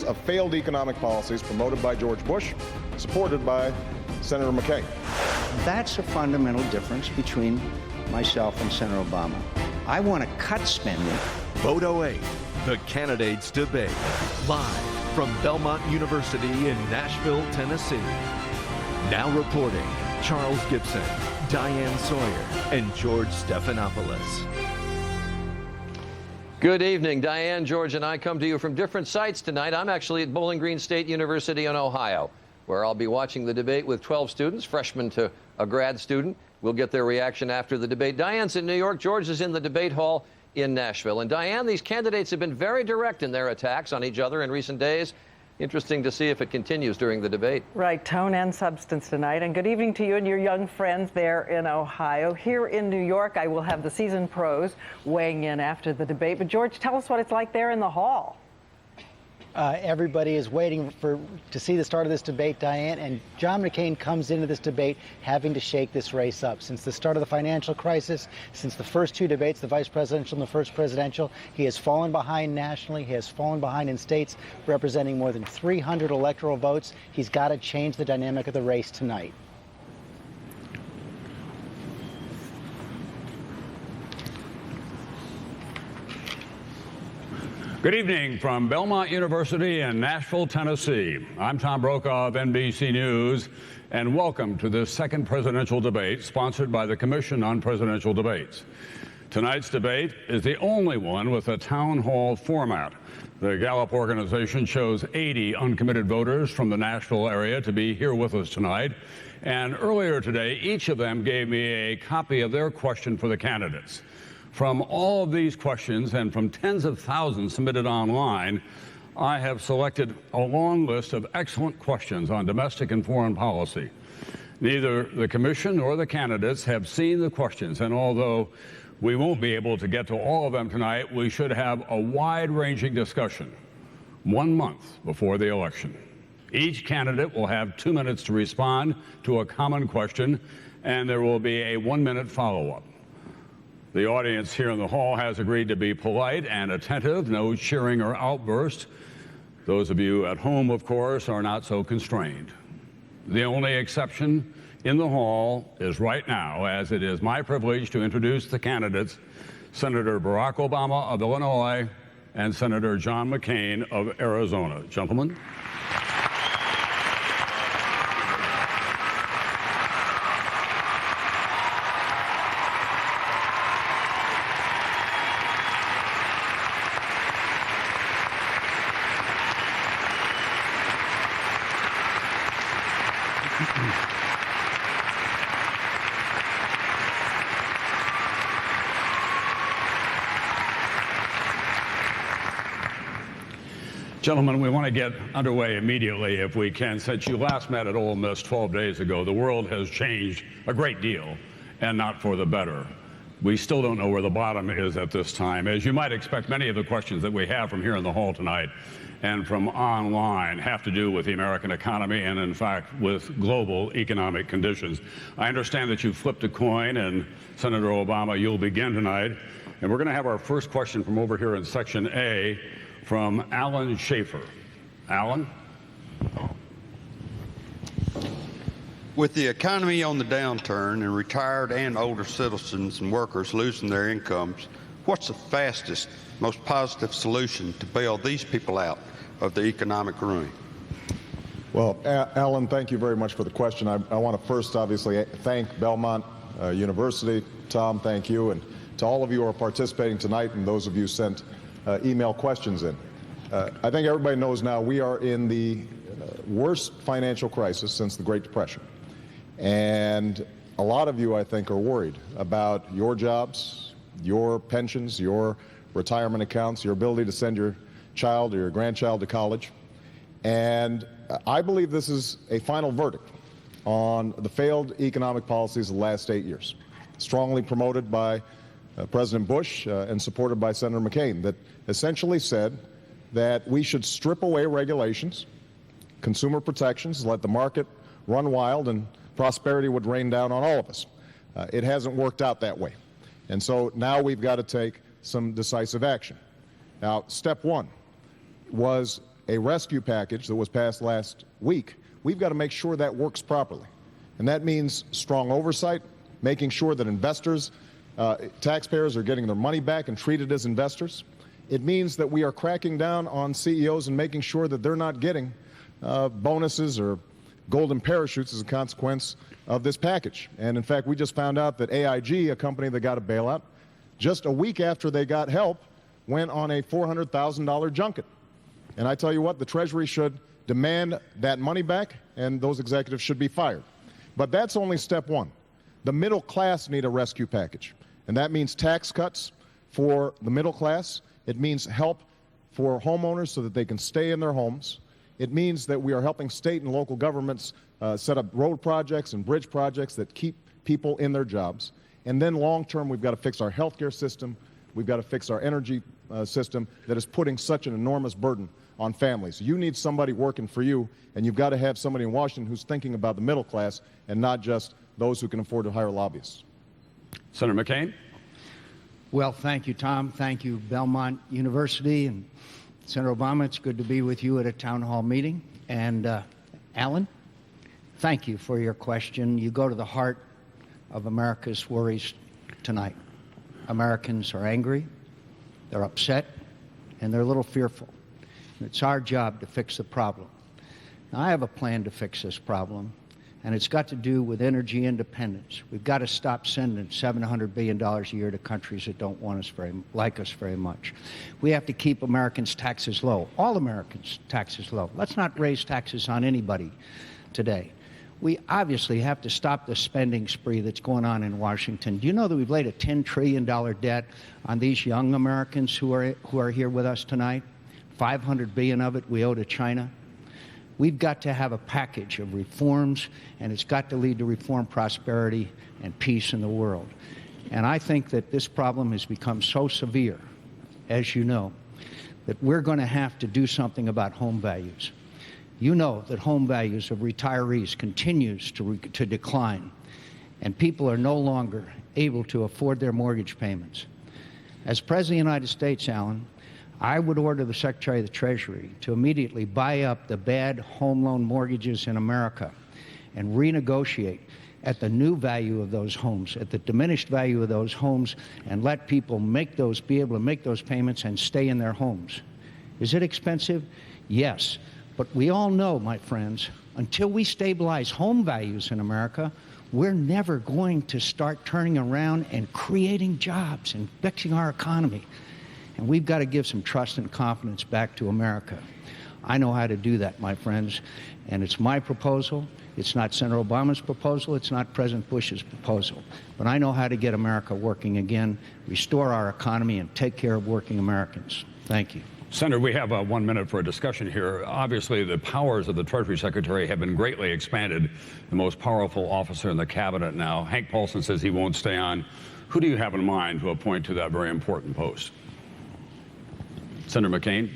of failed economic policies promoted by George Bush, supported by Senator McCain. That's a fundamental difference between myself and Senator Obama. I want to cut spending. Vote 08, the candidates debate, live from Belmont University in Nashville, Tennessee. Now reporting, Charles Gibson, Diane Sawyer, and George Stephanopoulos. Good evening. Diane, George, and I come to you from different sites tonight. I'm actually at Bowling Green State University in Ohio, where I'll be watching the debate with 12 students, freshmen to a grad student. We'll get their reaction after the debate. Diane's in New York. George is in the debate hall in Nashville. And Diane, these candidates have been very direct in their attacks on each other in recent days. Interesting to see if it continues during the debate. Right, tone and substance tonight. And good evening to you and your young friends there in Ohio. Here in New York, I will have the seasoned pros weighing in after the debate. But George, tell us what it's like there in the hall. Everybody is waiting to see the start of this debate, Diane, and John McCain comes into this debate having to shake this race up. Since the start of the financial crisis, since the first two debates, the vice presidential and the first presidential, he has fallen behind nationally. He has fallen behind in states representing more than 300 electoral votes. He's got to change the dynamic of the race tonight. Good evening from Belmont University in Nashville, Tennessee. I'm Tom Brokaw of NBC News, and welcome to this second presidential debate sponsored by the Commission on Presidential Debates. Tonight's debate is the only one with a town hall format. The Gallup organization chose 80 uncommitted voters from the Nashville area to be here with us tonight. And earlier today, each of them gave me a copy of their question for the candidates. From all of these questions and from tens of thousands submitted online, I have selected a long list of excellent questions on domestic and foreign policy. Neither the commission nor the candidates have seen the questions, and although we won't be able to get to all of them tonight, we should have a wide-ranging discussion 1 month before the election. Each candidate will have 2 minutes to respond to a common question, and there will be a 1-minute follow-up. The audience here in the hall has agreed to be polite and attentive, no cheering or outburst. Those of you at home, of course, are not so constrained. The only exception in the hall is right now, as it is my privilege to introduce the candidates, Senator Barack Obama of Illinois and Senator John McCain of Arizona. Gentlemen. Gentlemen, we want to get underway immediately if we can. Since you last met at Ole Miss 12 days ago, the world has changed a great deal, and not for the better. We still don't know where the bottom is at this time. As you might expect, many of the questions that we have from here in the hall tonight and from online have to do with the American economy and, in fact, with global economic conditions. I understand that you flipped a coin, and Senator Obama, you'll begin tonight. And we're going to have our first question from over here in Section A from Alan Schaefer. Alan? With the economy on the downturn and retired and older citizens and workers losing their incomes, what's the fastest, most positive solution to bail these people out of the economic ruin? Well, Alan, thank you very much for the question. I want to first, obviously, thank Belmont University. Tom, thank you. And to all of you who are participating tonight and those of you who sent email questions in. I think everybody knows now we are in the worst financial crisis since the Great Depression. And a lot of you, I think, are worried about your jobs, your pensions, your retirement accounts, your ability to send your child or your grandchild to college. And I believe this is a final verdict on the failed economic policies of the last 8 years, strongly promoted by President Bush and supported by Senator McCain, that essentially said that we should strip away regulations, consumer protections, let the market run wild, and prosperity would rain down on all of us. It hasn't worked out that way. And so now we've got to take some decisive action. Now, step one was a rescue package that was passed last week, we've got to make sure that works properly. And that means strong oversight, making sure that investors, taxpayers are getting their money back and treated as investors. It means that we are cracking down on CEOs and making sure that they're not getting bonuses or golden parachutes as a consequence of this package. And in fact, we just found out that AIG, a company that got a bailout, just a week after they got help, went on a $400,000 junket. And I tell you what, the Treasury should demand that money back, and those executives should be fired. But that's only step one. The middle class need a rescue package, and that means tax cuts for the middle class. It means help for homeowners so that they can stay in their homes. It means that we are helping state and local governments set up road projects and bridge projects that keep people in their jobs. And then long term, we've got to fix our healthcare system. We've got to fix our energy system that is putting such an enormous burden on families. You need somebody working for you, and you've got to have somebody in Washington who's thinking about the middle class and not just those who can afford to hire lobbyists. Senator McCain? Well, thank you, Tom. Thank you, Belmont University. And Senator Obama, it's good to be with you at a town hall meeting. And Alan, thank you for your question. You go to the heart of America's worries tonight. Americans are angry, they're upset, and they're a little fearful. And it's our job to fix the problem. Now, I have a plan to fix this problem, and it's got to do with energy independence. We've got to stop sending $700 billion a year to countries that don't want us like us very much. We have to keep Americans' taxes low, all Americans' taxes low. Let's not raise taxes on anybody today. We obviously have to stop the spending spree that's going on in Washington. Do you know that we've laid a $10 trillion debt on these young Americans who are here with us tonight? $500 billion of it we owe to China. We've got to have a package of reforms, and it's got to lead to reform, prosperity, and peace in the world. And I think that this problem has become so severe, as you know, that we're going to have to do something about home values. You know that home values of retirees continues to decline, and people are no longer able to afford their mortgage payments. As President of the United States, Alan, I would order the Secretary of the Treasury to immediately buy up the bad home loan mortgages in America and renegotiate at the new value of those homes, at the diminished value of those homes, and let people be able to make those payments and stay in their homes. Is it expensive? Yes. But we all know, my friends, until we stabilize home values in America, we're never going to start turning around and creating jobs and fixing our economy. And we've got to give some trust and confidence back to America. I know how to do that, my friends, and it's my proposal. It's not Senator Obama's proposal. It's not President Bush's proposal. But I know how to get America working again, restore our economy, and take care of working Americans. Thank you. Senator, we have 1 minute for a discussion here. Obviously, the powers of the Treasury Secretary have been greatly expanded. The most powerful officer in the cabinet now. Hank Paulson says he won't stay on. Who do you have in mind to appoint to that very important post? Senator McCain?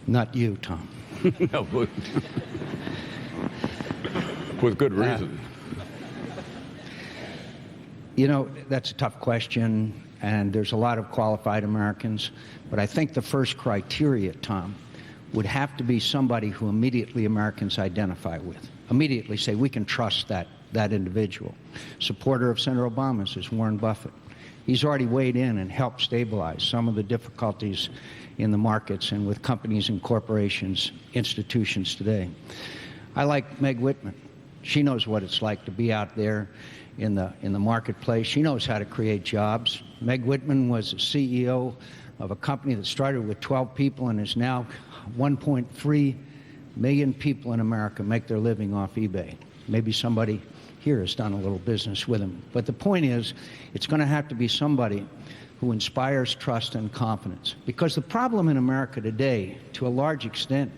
Not you, Tom. No, with good reason. You know, that's a tough question, and there's a lot of qualified Americans. But I think the first criteria, Tom, would have to be somebody who immediately Americans identify with. Immediately say, we can trust that individual. Supporter of Senator Obama's is Warren Buffett. He's already weighed in and helped stabilize some of the difficulties in the markets and with companies and corporations, institutions today. I like Meg Whitman. She knows what it's like to be out there in the marketplace. She knows how to create jobs. Meg Whitman was a CEO of a company that started with 12 people and is now 1.3 million people in America make their living off eBay. Maybe somebody here has done a little business with them. But the point is, it's going to have to be somebody who inspires trust and confidence. Because the problem in America today, to a large extent,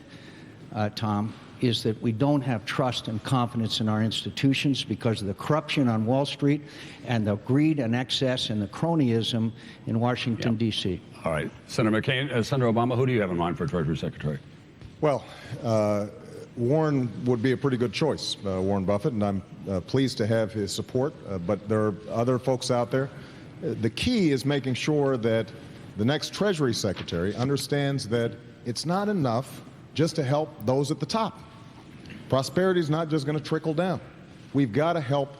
Tom, is that we don't have trust and confidence in our institutions because of the corruption on Wall Street and the greed and excess and the cronyism in Washington, D.C. All right. Senator McCain, Senator Obama, who do you have in mind for Treasury Secretary? Well, Warren would be a pretty good choice, Warren Buffett, and I'm pleased to have his support, but there are other folks out there. The key is making sure that the next Treasury Secretary understands that it's not enough just to help those at the top. Prosperity is not just going to trickle down. We've got to help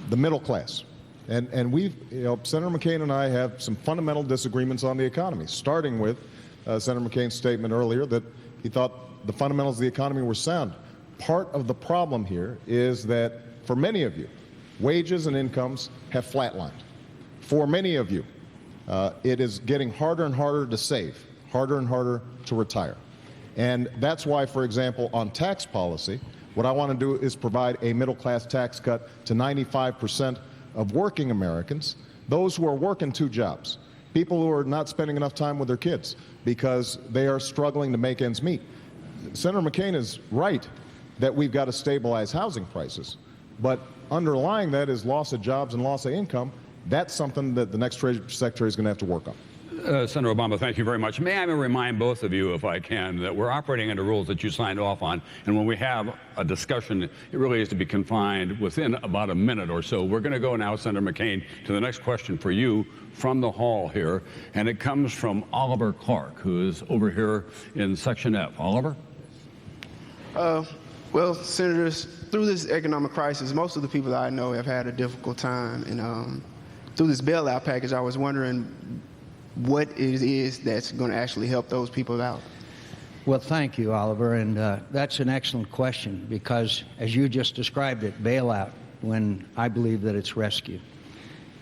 the middle class. And we've, Senator McCain and I have some fundamental disagreements on the economy, starting with Senator McCain's statement earlier that he thought the fundamentals of the economy were sound. Part of the problem here is that for many of you, wages and incomes have flatlined. For many of you, it is getting harder and harder to save, harder and harder to retire. And that's why, for example, on tax policy, what I want to do is provide a middle-class tax cut to 95% of working Americans, those who are working 2 jobs, people who are not spending enough time with their kids because they are struggling to make ends meet. Senator McCain is right that we've got to stabilize housing prices, but underlying that is loss of jobs and loss of income. That's something that the next Treasury Secretary is going to have to work on. Senator Obama, thank you very much. May I remind both of you, if I can, that we're operating under rules that you signed off on, and when we have a discussion, it really is to be confined within about a minute or so. We're going to go now, Senator McCain, to the next question for you from the hall here, and it comes from Oliver Clark, who is over here in Section F. Oliver? Well, Senators, through this economic crisis, most of the people that I know have had a difficult time, and through this bailout package, I was wondering what it is that's going to actually help those people out. Well, thank you, Oliver, and that's an excellent question because, as you just described it, bailout, when I believe that it's rescue.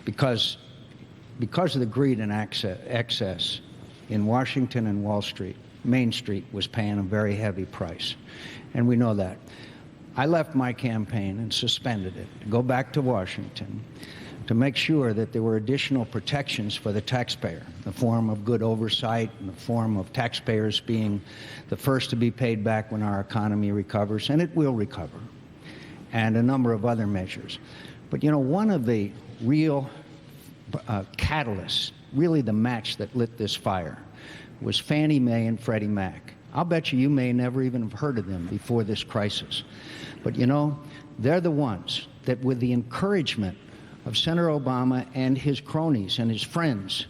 Because of the greed and excess in Washington and Wall Street, Main Street was paying a very heavy price, and we know that. I left my campaign and suspended it to go back to Washington to make sure that there were additional protections for the taxpayer, in the form of good oversight, in the form of taxpayers being the first to be paid back when our economy recovers, and it will recover, and a number of other measures. But one of the real catalysts, really the match that lit this fire, was Fannie Mae and Freddie Mac. I'll bet you may never even have heard of them before this crisis. But they're the ones that, with the encouragement of Senator Obama and his cronies and his friends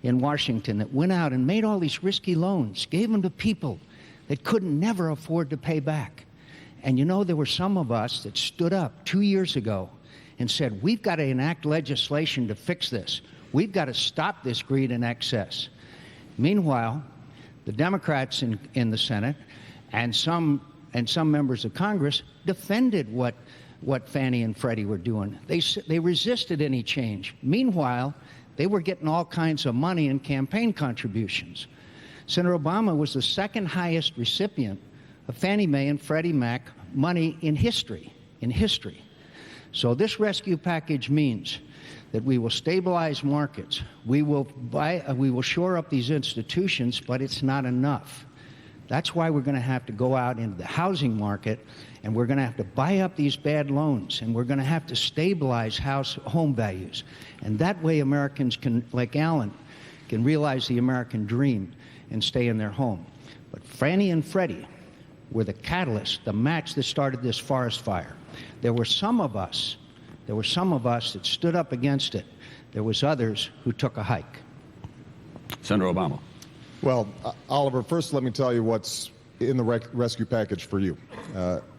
in Washington, that went out and made all these risky loans, gave them to people that couldn't never afford to pay back. And there were some of us that stood up 2 years ago and said, we've got to enact legislation to fix this. We've got to stop this greed and excess. Meanwhile, the Democrats in the Senate and some members of Congress defended what Fannie and Freddie were doing. They resisted any change. Meanwhile, they were getting all kinds of money in campaign contributions. Senator Obama was the second highest recipient of Fannie Mae and Freddie Mac money in history. So this rescue package means that we will stabilize markets. We will shore up these institutions, but it's not enough. That's why we're going to have to go out into the housing market, and we're going to have to buy up these bad loans, and we're going to have to stabilize home values. And that way Americans can, like Alan, can realize the American dream and stay in their home. But Fannie and Freddie were the catalyst, the match that started this forest fire. There were some of us that stood up against it. There was others who took a hike. Senator Obama. Well, Oliver, first let me tell you what's in the rescue package for you.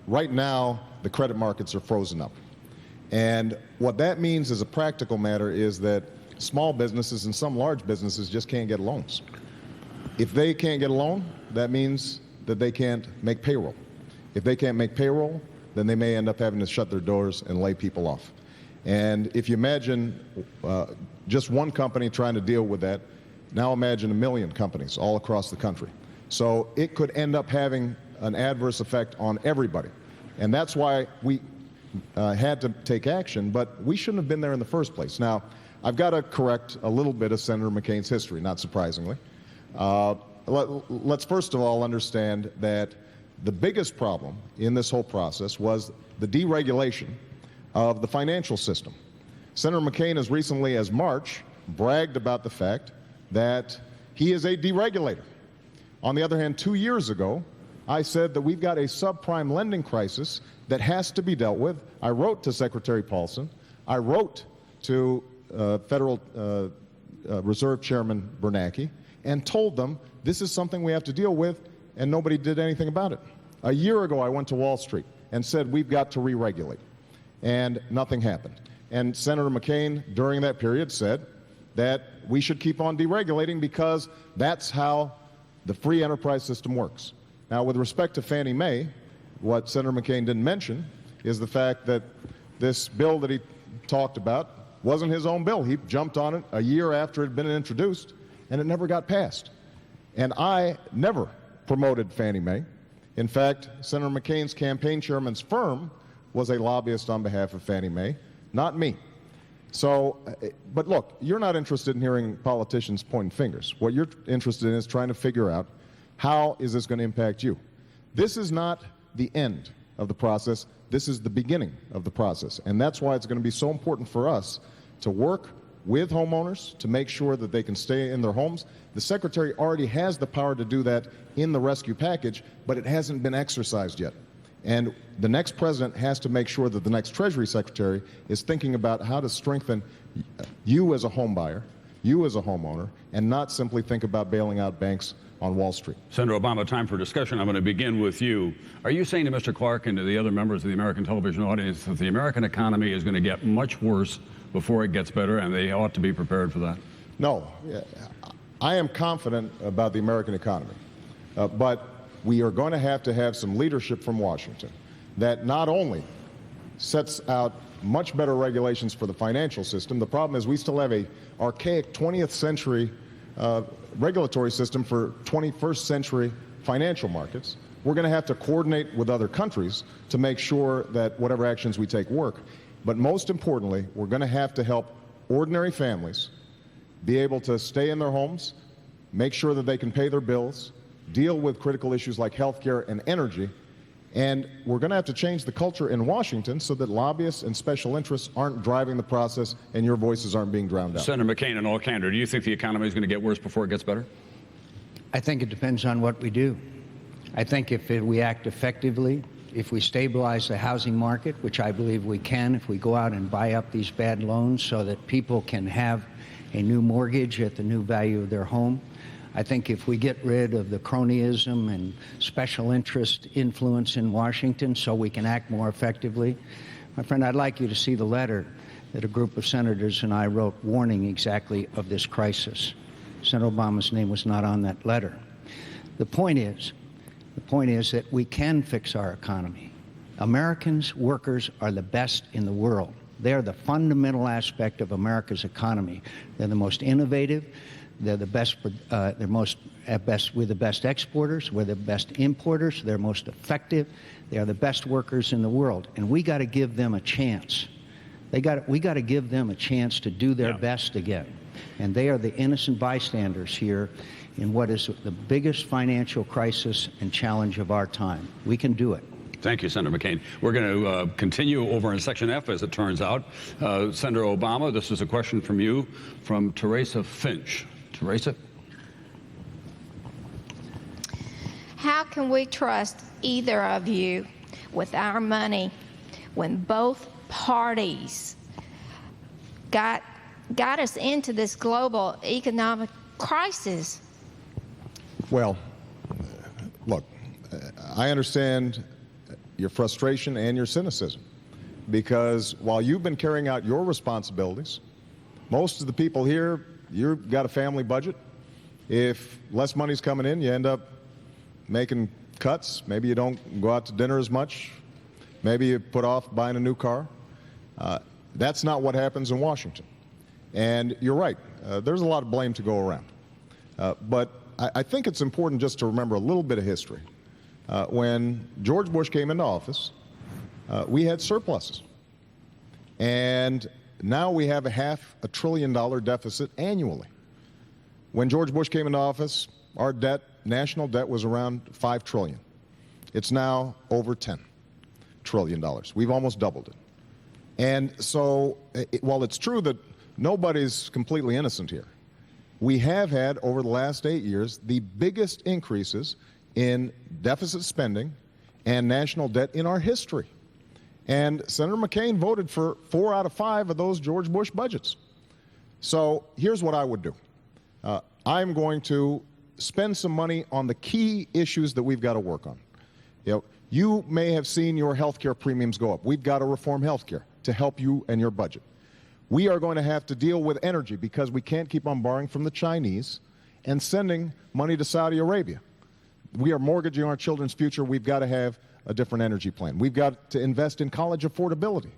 Right now, the credit markets are frozen up. And what that means as a practical matter is that small businesses and some large businesses just can't get loans. If they can't get a loan, that means that they can't make payroll. If they can't make payroll, then they may end up having to shut their doors and lay people off. And if you imagine just one company trying to deal with that, now imagine 1 million companies all across the country. So it could end up having an adverse effect on everybody. And that's why we had to take action, but we shouldn't have been there in the first place. Now, I've got to correct a little bit of Senator McCain's history, not surprisingly. Let's first of all understand that the biggest problem in this whole process was the deregulation of the financial system. Senator McCain, as recently as March, bragged about the fact that he is a deregulator. On the other hand, 2 years ago, I said that we've got a subprime lending crisis that has to be dealt with. I wrote to Secretary Paulson. I wrote to Federal Reserve Chairman Bernanke. and told them this is something we have to deal with, and nobody did anything about it. A year ago, I went to Wall Street and said we've got to re-regulate, and nothing happened. And Senator McCain, during that period, said that we should keep on deregulating because that's how the free enterprise system works. Now, with respect to Fannie Mae, what Senator McCain didn't mention is the fact that this bill that he talked about wasn't his own bill. He jumped on it a year after it had been introduced, and it never got passed. And I never promoted Fannie Mae. In fact, Senator McCain's campaign chairman's firm was a lobbyist on behalf of Fannie Mae, not me. So, but look, you're not interested in hearing politicians pointing fingers. What you're interested in is trying to figure out how is this going to impact you. This is not the end of the process. This is the beginning of the process. And that's why it's going to be so important for us to work with homeowners to make sure that they can stay in their homes. The Secretary already has the power to do that in the rescue package, but it hasn't been exercised yet. And the next president has to make sure that the next Treasury Secretary is thinking about how to strengthen you as a home buyer, you as a homeowner, and not simply think about bailing out banks on Wall Street. Senator Obama, time for discussion. I'm going to begin with you. Are you saying to Mr. Clark and to the other members of the American television audience that the American economy is going to get much worse before it gets better, and they ought to be prepared for that? No. I am confident about the American economy, but we are going to have some leadership from Washington that not only sets out much better regulations for the financial system. The problem is we still have a archaic 20th century regulatory system for 21st century financial markets. We're going to have to coordinate with other countries to make sure that whatever actions we take work. But most importantly, we're going to have to help ordinary families be able to stay in their homes, make sure that they can pay their bills, deal with critical issues like health care and energy. And we're going to have to change the culture in Washington so that lobbyists and special interests aren't driving the process and your voices aren't being drowned out. Senator McCain, in all candor, do you think the economy is going to get worse before it gets better? I think it depends on what we do. I think if we act effectively, if we stabilize the housing market, which I believe we can, if we go out and buy up these bad loans so that people can have a new mortgage at the new value of their home. I think if we get rid of the cronyism and special interest influence in Washington so we can act more effectively. My friend, I'd like you to see the letter that a group of senators and I wrote warning exactly of this crisis. Senator Obama's name was not on that letter. The point is that we can fix our economy. Americans, workers, are the best in the world. They're the fundamental aspect of America's economy. They're the most innovative. They're the best. We're the best exporters. We're the best importers. They're most effective. They are the best workers in the world, and we got to give them a chance. We got to give them a chance to do their best again. And they are the innocent bystanders here in what is the biggest financial crisis and challenge of our time. We can do it. Thank you, Senator McCain. We're going to continue over in Section F, as it turns out. Senator Obama, this is a question from you, from Teresa Finch. Teresa? How can we trust either of you with our money when both parties got us into this global economic crisis? Well, look, I understand your frustration and your cynicism, because while you've been carrying out your responsibilities, most of the people here, you've got a family budget. If less money's coming in, you end up making cuts. Maybe you don't go out to dinner as much. Maybe you put off buying a new car. That's not what happens in Washington. And you're right, there's a lot of blame to go around. But I think it's important just to remember a little bit of history. When George Bush came into office, we had surpluses. And now we have a $500 billion deficit annually. When George Bush came into office, our debt, national debt, was around $5 trillion. It's now over $10 trillion. We've almost doubled it. And so, while it's true that nobody's completely innocent here, we have had, over the last 8 years, the biggest increases in deficit spending and national debt in our history. And Senator McCain voted for 4 out of 5 of those George Bush budgets. So here's what I would do. I'm going to spend some money on the key issues that we've got to work on. You may have seen your health care premiums go up. We've got to reform health care to help you and your budget. We are going to have to deal with energy because we can't keep on borrowing from the Chinese and sending money to Saudi Arabia. We are mortgaging our children's future. We've got to have a different energy plan. We've got to invest in college affordability.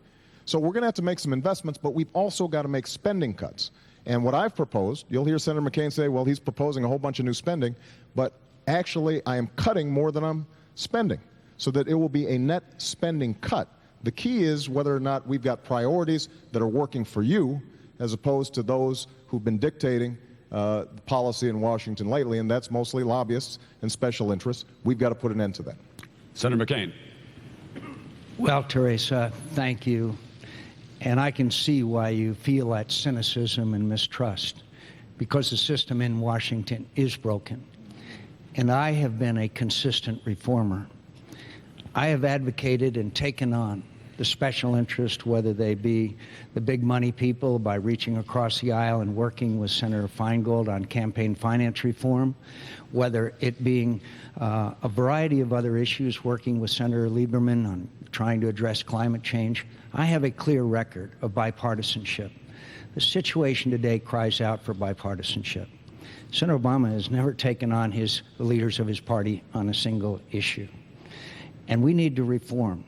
So we're going to have to make some investments, but we've also got to make spending cuts. And what I've proposed, you'll hear Senator McCain say, well, he's proposing a whole bunch of new spending, but actually I am cutting more than I'm spending so that it will be a net spending cut. The key is whether or not we've got priorities that are working for you as opposed to those who've been dictating policy in Washington lately, and that's mostly lobbyists and special interests. We've got to put an end to that. Senator McCain. Well, Teresa, thank you. And I can see why you feel that cynicism and mistrust, because the system in Washington is broken. And I have been a consistent reformer. I have advocated and taken on the special interest, whether they be the big money people, by reaching across the aisle and working with Senator Feingold on campaign finance reform, whether it being a variety of other issues, working with Senator Lieberman on trying to address climate change. I have a clear record of bipartisanship. The situation today cries out for bipartisanship. Senator Obama has never taken on the leaders of his party on a single issue. And we need to reform.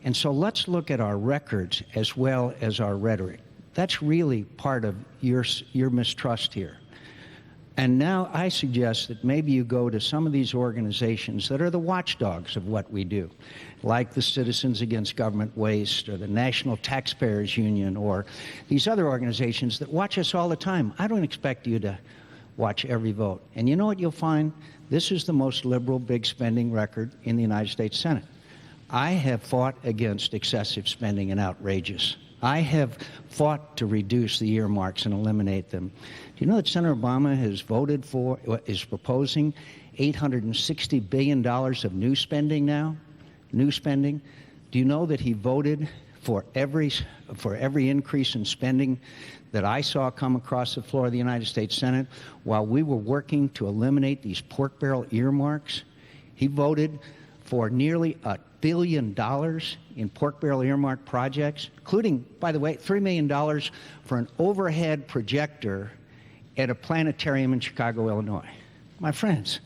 And so let's look at our records as well as our rhetoric. That's really part of your mistrust here. And now I suggest that maybe you go to some of these organizations that are the watchdogs of what we do, like the Citizens Against Government Waste or the National Taxpayers Union or these other organizations that watch us all the time. I don't expect you to watch every vote. And you know what you'll find? This is the most liberal big spending record in the United States Senate. I have fought against excessive spending and outrageous. I have fought to reduce the earmarks and eliminate them. Do you know that Senator Obama has voted for, is proposing $860 billion of new spending now? New spending. Do you know that he voted for every increase in spending that I saw come across the floor of the United States Senate while we were working to eliminate these pork barrel earmarks? He voted for nearly $1 billion in pork barrel earmark projects, including, by the way, $3 million for an overhead projector at a planetarium in Chicago, Illinois. My friends,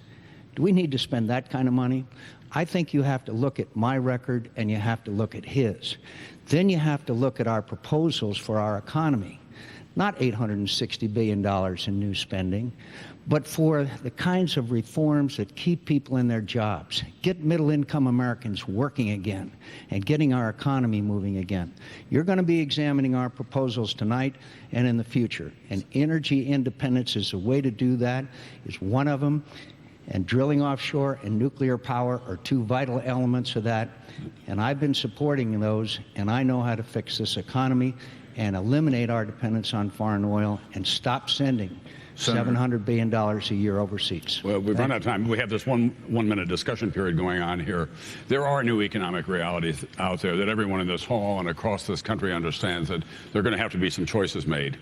do we need to spend that kind of money? I think you have to look at my record and you have to look at his. Then you have to look at our proposals for our economy. Not $860 billion in new spending, but for the kinds of reforms that keep people in their jobs, get middle-income Americans working again, and getting our economy moving again. You're going to be examining our proposals tonight and in the future. And energy independence is a way to do that, is one of them. And drilling offshore and nuclear power are two vital elements of that. And I've been supporting those, and I know how to fix this economy and eliminate our dependence on foreign oil and stop sending $700 billion a year overseas. Well, we've run out of time. We have this one-minute discussion period going on here. There are new economic realities out there that everyone in this hall and across this country understands that there are going to have to be some choices made.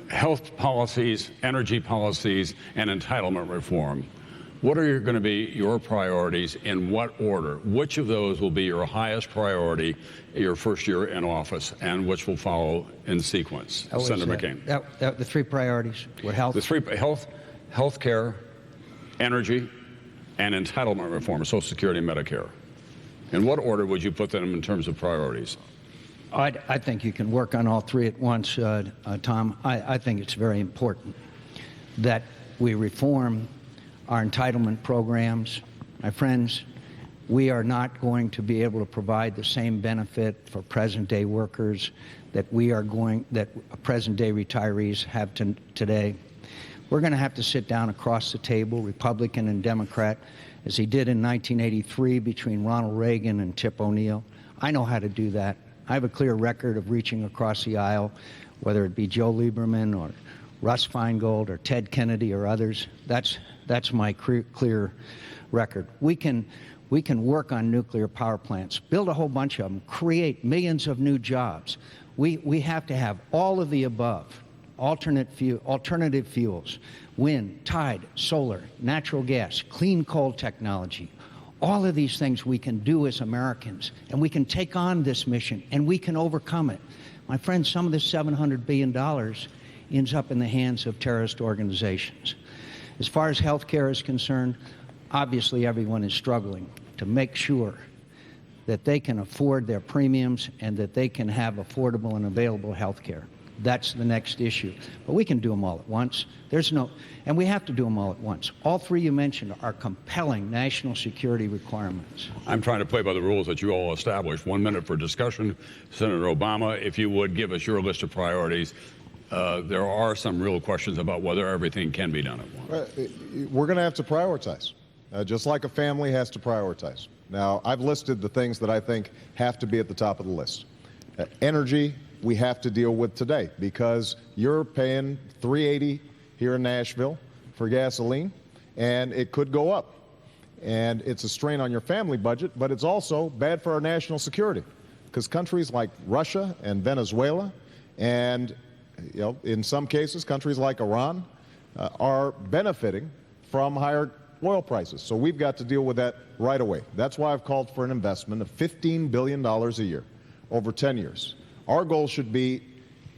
Health policies, energy policies, and entitlement reform. What are going to be your priorities, in what order? Which of those will be your highest priority your first year in office, and which will follow in sequence? Senator McCain. The three priorities were health. The three: health care, energy, and entitlement reform, Social Security and Medicare. In what order would you put them in terms of priorities? I think you can work on all three at once, Tom. I think it's very important that we reform our entitlement programs. My friends, we are not going to be able to provide the same benefit for present-day workers that present-day retirees have today. We're going to have to sit down across the table, Republican and Democrat, as he did in 1983 between Ronald Reagan and Tip O'Neill. I know how to do that. I have a clear record of reaching across the aisle, whether it be Joe Lieberman or Russ Feingold or Ted Kennedy or others. That's my clear record. We can work on nuclear power plants, build a whole bunch of them, create millions of new jobs. We have to have all of the above. alternative fuels, wind, tide, solar, natural gas, clean coal technology. All of these things we can do as Americans, and we can take on this mission, and we can overcome it. My friends, some of this $700 billion ends up in the hands of terrorist organizations. As far as health care is concerned, obviously everyone is struggling to make sure that they can afford their premiums and that they can have affordable and available health care. That's the next issue. But we can do them all at once. And we have to do them all at once. All three you mentioned are compelling national security requirements. I'm trying to play by the rules that you all established. 1 minute for discussion. Senator Obama, if you would give us your list of priorities. There are some real questions about whether everything can be done at once. We're going to have to prioritize, just like a family has to prioritize. Now, I've listed the things that I think have to be at the top of the list. Energy, we have to deal with today because you're paying $3.80 here in Nashville for gasoline, and it could go up. And it's a strain on your family budget, but it's also bad for our national security because countries like Russia and Venezuela and in some cases, countries like Iran are benefiting from higher oil prices. So we've got to deal with that right away. That's why I've called for an investment of $15 billion a year over 10 years. Our goal should be,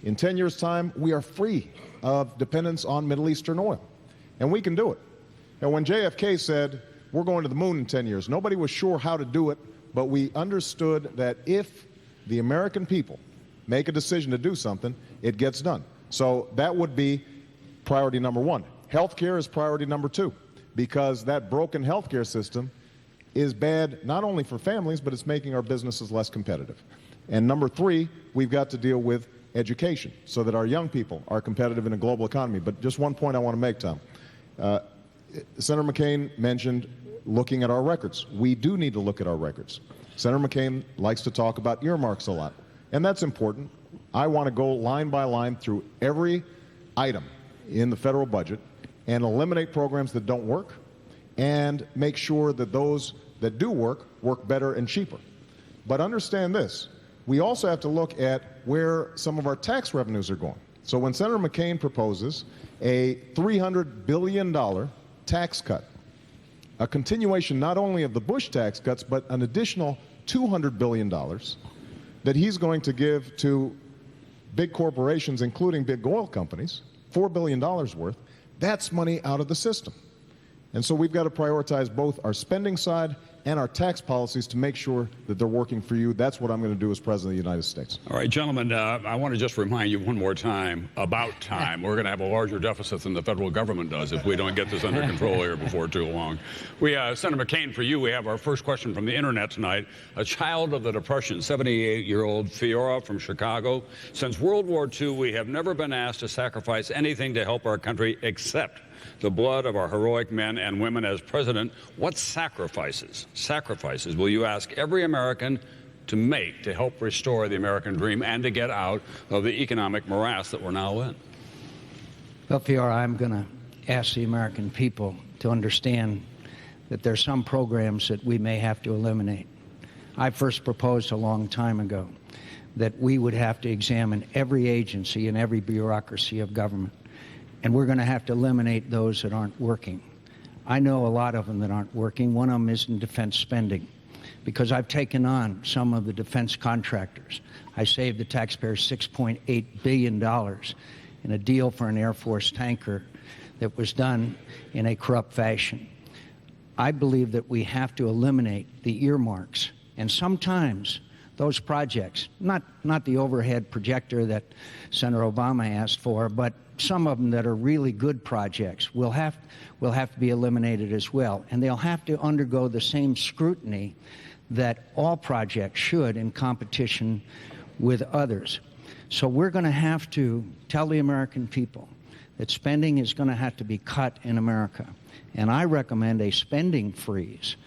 in 10 years' time, we are free of dependence on Middle Eastern oil. And we can do it. And when JFK said, we're going to the moon in 10 years, nobody was sure how to do it, but we understood that if the American people make a decision to do something, it gets done. So that would be priority number one. Healthcare is priority number two, because that broken healthcare system is bad not only for families, but it's making our businesses less competitive. And number three, we've got to deal with education so that our young people are competitive in a global economy. But just one point I want to make, Tom. Senator McCain mentioned looking at our records. We do need to look at our records. Senator McCain likes to talk about earmarks a lot, and that's important. I want to go line by line through every item in the federal budget and eliminate programs that don't work and make sure that those that do work better and cheaper. But understand this, we also have to look at where some of our tax revenues are going. So when Senator McCain proposes a $300 billion tax cut, a continuation not only of the Bush tax cuts, but an additional $200 billion that he's going to give to big corporations, including big oil companies, $4 billion worth, that's money out of the system. And so we've got to prioritize both our spending side and our tax policies to make sure that they're working for you. That's what I'm going to do as President of the United States. All right, gentlemen, I want to just remind you one more time, about time. We're going to have a larger deficit than the federal government does if we don't get this under control here before too long. Senator McCain, for you, we have our first question from the internet tonight. A child of the Depression, 78-year-old Fiora from Chicago. Since World War II, we have never been asked to sacrifice anything to help our country except the blood of our heroic men and women. As president, what sacrifices will you ask every American to make to help restore the American dream and to get out of the economic morass that we're now in? Well, Fiora, I'm going to ask the American people to understand that there are some programs that we may have to eliminate. I first proposed a long time ago that we would have to examine every agency and every bureaucracy of government. And we're going to have to eliminate those that aren't working. I know a lot of them that aren't working. One of them is in defense spending, because I've taken on some of the defense contractors. I saved the taxpayers $6.8 billion in a deal for an Air Force tanker that was done in a corrupt fashion. I believe that we have to eliminate the earmarks. And sometimes those projects, not the overhead projector that Senator Obama asked for, but some of them that are really good projects will have to be eliminated as well. And they'll have to undergo the same scrutiny that all projects should in competition with others. So we're going to have to tell the American people that spending is going to have to be cut in America. And I recommend a spending freeze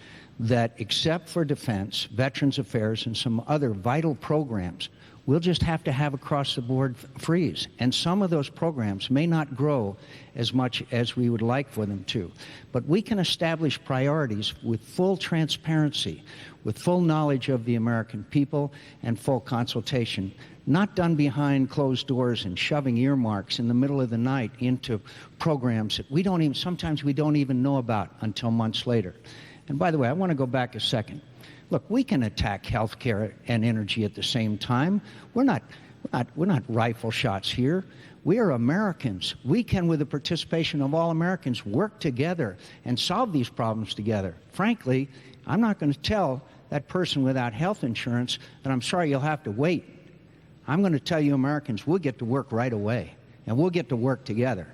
that, except for defense, Veterans Affairs, and some other vital programs, We'll just have to have across-the-board freeze. And some of those programs may not grow as much as we would like for them to. But we can establish priorities with full transparency, with full knowledge of the American people and full consultation, not done behind closed doors and shoving earmarks in the middle of the night into programs that sometimes we don't even know about until months later. And by the way, I want to go back a second. Look, we can attack healthcare and energy at the same time. We're not rifle shots here. We are Americans. We can, with the participation of all Americans, work together and solve these problems together. Frankly, I'm not going to tell that person without health insurance that I'm sorry, you'll have to wait. I'm going to tell you Americans, we'll get to work right away, and we'll get to work together,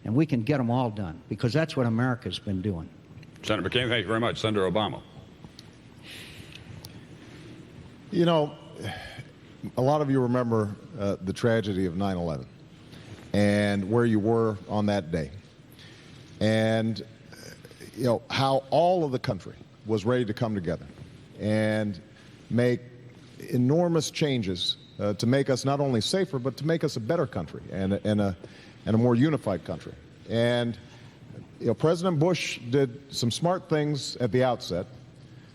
and we can get them all done, because that's what America's been doing. Senator McCain, thank you very much. Senator Obama. You know, a lot of you remember the tragedy of 9/11 and where you were on that day, and you know how all of the country was ready to come together and make enormous changes to make us not only safer, but to make us a better country and a more unified country. And you know, President Bush did some smart things at the outset.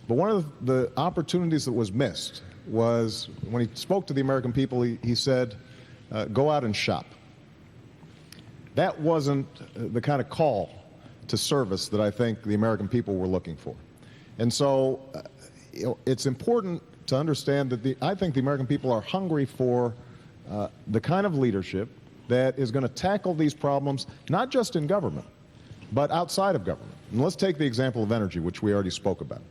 But one of the opportunities that was missed was when he spoke to the American people, he said, go out and shop. That wasn't the kind of call to service that I think the American people were looking for. And so you know, it's important to understand that I think the American people are hungry for the kind of leadership that is going to tackle these problems, not just in government, but outside of government. And let's take the example of energy, which we already spoke about.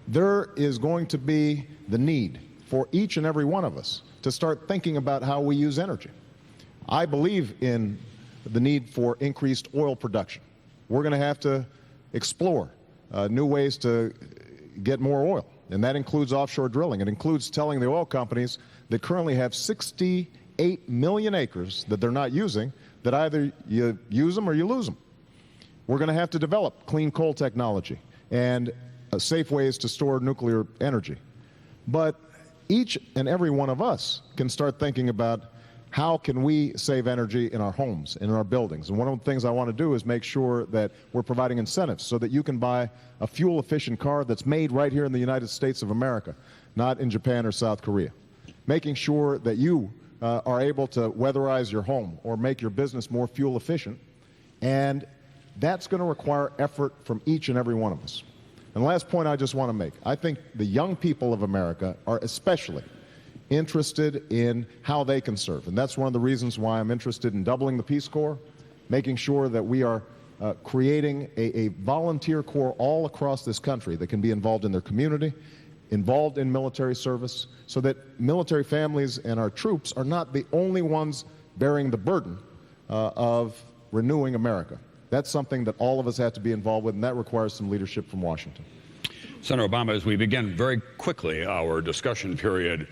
There is going to be the need for each and every one of us to start thinking about how we use energy. I believe in the need for increased oil production. We're going to have to explore new ways to get more oil, and that includes offshore drilling. It includes telling the oil companies that currently have 68 million acres that they're not using, that either you use them or you lose them. We're going to have to develop clean coal technology and safe ways to store nuclear energy. But each and every one of us can start thinking about how can we save energy in our homes and in our buildings. And one of the things I want to do is make sure that we're providing incentives so that you can buy a fuel-efficient car that's made right here in the United States of America, not in Japan or South Korea. Making sure that you are able to weatherize your home or make your business more fuel efficient. And that's going to require effort from each and every one of us. And the last point I just want to make, I think the young people of America are especially interested in how they can serve. And that's one of the reasons why I'm interested in doubling the Peace Corps, making sure that we are creating a volunteer corps all across this country that can be involved in their community, involved in military service, so that military families and our troops are not the only ones bearing the burden of renewing America. That's something that all of us have to be involved with, and that requires some leadership from Washington. Senator Obama, as we begin very quickly our discussion period,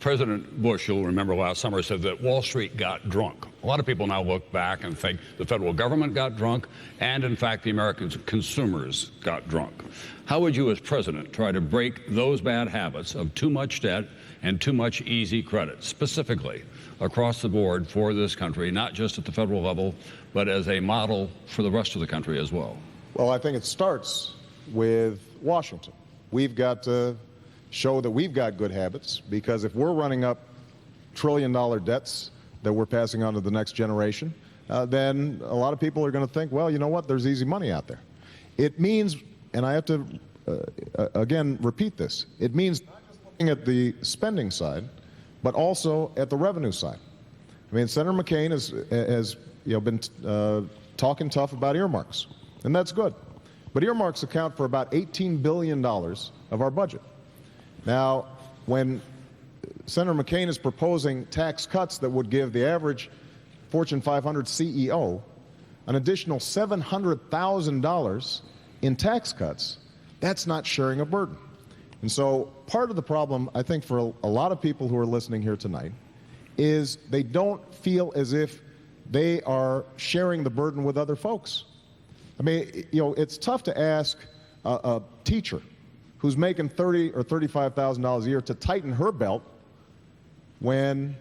President Bush, you'll remember last summer, said that Wall Street got drunk. A lot of people now look back and think the federal government got drunk, and in fact the American consumers got drunk. How would you as president try to break those bad habits of too much debt and too much easy credit, specifically across the board for this country, not just at the federal level, but as a model for the rest of the country as well? Well, I think it starts with Washington. We've got to show that we've got good habits, because if we're running up trillion-dollar debts that we're passing on to the next generation, then a lot of people are going to think, well, you know what, there's easy money out there. It means, and I have to, again, repeat this, it means not just looking at the spending side, but also at the revenue side. I mean, Senator McCain has been talking tough about earmarks, and that's good. But earmarks account for about $18 billion of our budget. Now, when Senator McCain is proposing tax cuts that would give the average Fortune 500 CEO an additional $700,000 in tax cuts, that's not sharing a burden. And so part of the problem, I think, for a lot of people who are listening here tonight is they don't feel as if they are sharing the burden with other folks. I mean, it's tough to ask a teacher who's making $30,000 or $35,000 a year to tighten her belt when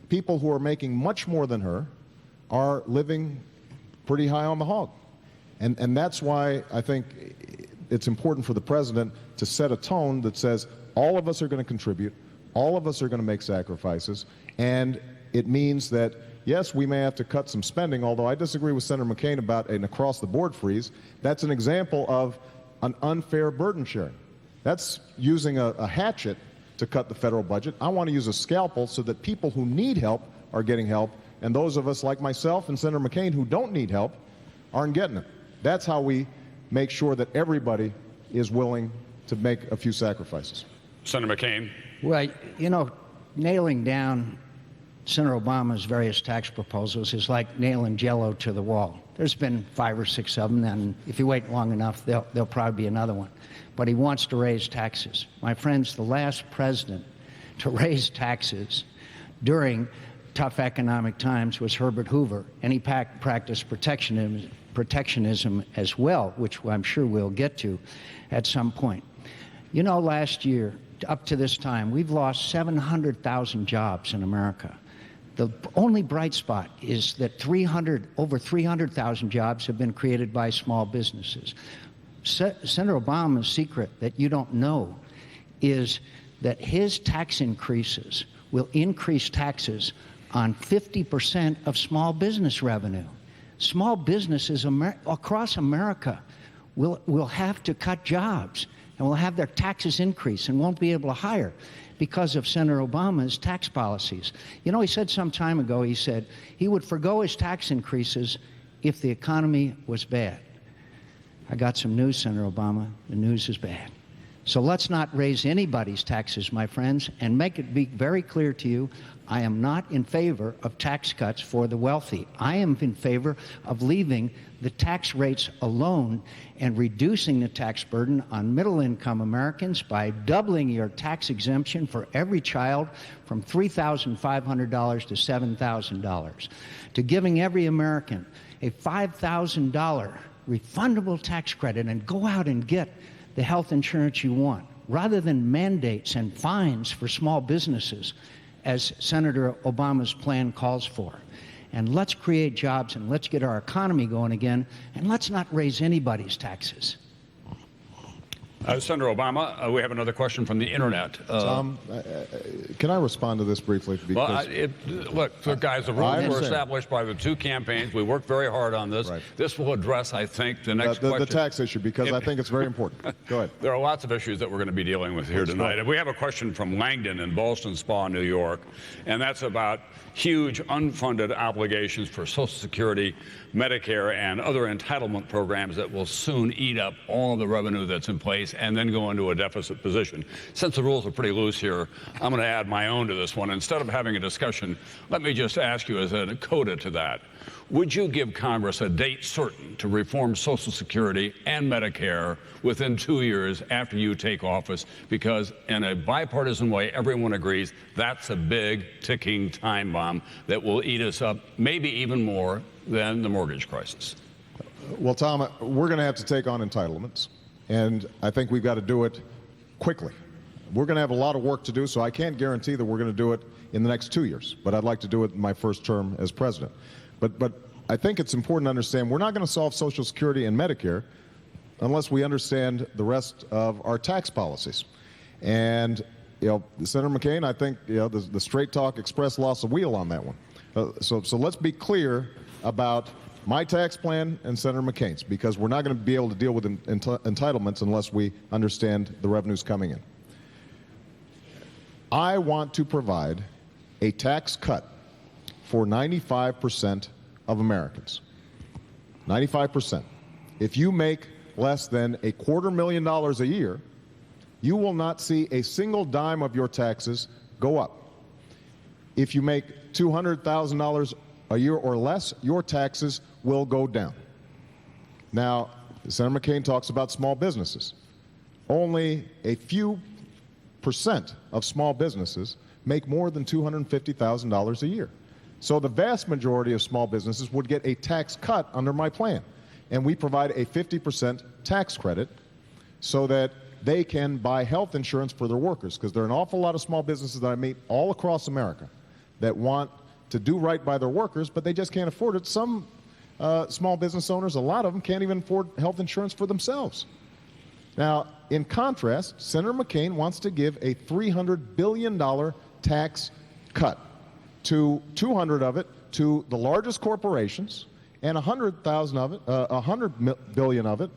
people who are making much more than her are living pretty high on the hog. And that's why I think it's important for the president to set a tone that says all of us are going to contribute, all of us are going to make sacrifices, and it means that, yes, we may have to cut some spending, although I disagree with Senator McCain about an across-the-board freeze. That's an example of an unfair burden sharing. That's using a hatchet to cut the federal budget. I want to use a scalpel so that people who need help are getting help, and those of us like myself and Senator McCain who don't need help aren't getting it. That's how we make sure that everybody is willing to make a few sacrifices. Senator McCain. Well, you know, nailing down Senator Obama's various tax proposals is like nailing Jell-O to the wall. There's been 5 or 6 of them, and if you wait long enough, there'll probably be another one. But he wants to raise taxes. My friends, the last president to raise taxes during tough economic times was Herbert Hoover, and he practiced protectionism as well, which I'm sure we'll get to at some point. You know, last year, up to this time, we've lost 700,000 jobs in America. The only bright spot is that over 300,000 jobs have been created by small businesses. Senator Obama's secret that you don't know is that his tax increases will increase taxes on 50% of small business revenue. Small businesses across America will have to cut jobs and will have their taxes increase and won't be able to hire because of Senator Obama's tax policies. You know, he said some time ago, he said he would forgo his tax increases if the economy was bad. I got some news, Senator Obama. The news is bad. So let's not raise anybody's taxes, my friends, and make it be very clear to you, I am not in favor of tax cuts for the wealthy. I am in favor of leaving the tax rates alone and reducing the tax burden on middle-income Americans by doubling your tax exemption for every child from $3,500 to $7,000, to giving every American a $5,000 refundable tax credit and go out and get the health insurance you want, rather than mandates and fines for small businesses, as Senator Obama's plan calls for. And let's create jobs and let's get our economy going again, and let's not raise anybody's taxes. Senator Obama, we have another question from the internet. Tom, can I respond to this briefly? Well, look, guys, the rules were established by the 2 campaigns. We worked very hard on this. Right. This will address, I think, the next question. The tax issue, because I think it's very important. Go ahead. There are lots of issues that we're going to be dealing with here tonight. And we have a question from Langdon in Ballston Spa, New York, and that's about huge unfunded obligations for Social Security, Medicare, and other entitlement programs that will soon eat up all the revenue that's in place and then go into a deficit position. Since the rules are pretty loose here, I'm going to add my own to this one. Instead of having a discussion, let me just ask you as a coda to that. Would you give Congress a date certain to reform Social Security and Medicare within 2 years after you take office? Because in a bipartisan way, everyone agrees that's a big ticking time bomb that will eat us up, maybe even more than the mortgage crisis. Well, Tom, we're going to have to take on entitlements, and I think we've got to do it quickly. We're going to have a lot of work to do, so I can't guarantee that we're going to do it in the next 2 years, but I'd like to do it in my first term as president. But I think it's important to understand we're not going to solve Social Security and Medicare unless we understand the rest of our tax policies. And, you know, Senator McCain, I think, you know, the Straight Talk Express lost a wheel on that one. So let's be clear about my tax plan and Senator McCain's, because we're not going to be able to deal with entitlements unless we understand the revenues coming in. I want to provide a tax cut for 95% of Americans. 95%. If you make less than $250,000 a year, you will not see a single dime of your taxes go up. If you make $200,000 a year or less, your taxes will go down. Now, Senator McCain talks about small businesses. Only a few percent of small businesses make more than $250,000 a year. So the vast majority of small businesses would get a tax cut under my plan. And we provide a 50% tax credit so that they can buy health insurance for their workers, because there are an awful lot of small businesses that I meet all across America that want to do right by their workers, but they just can't afford it. Some small business owners, a lot of them, can't even afford health insurance for themselves. Now, in contrast, Senator McCain wants to give a $300 billion tax cut, to 200 of it to the largest corporations, and 100,000 of it, 100 billion of it,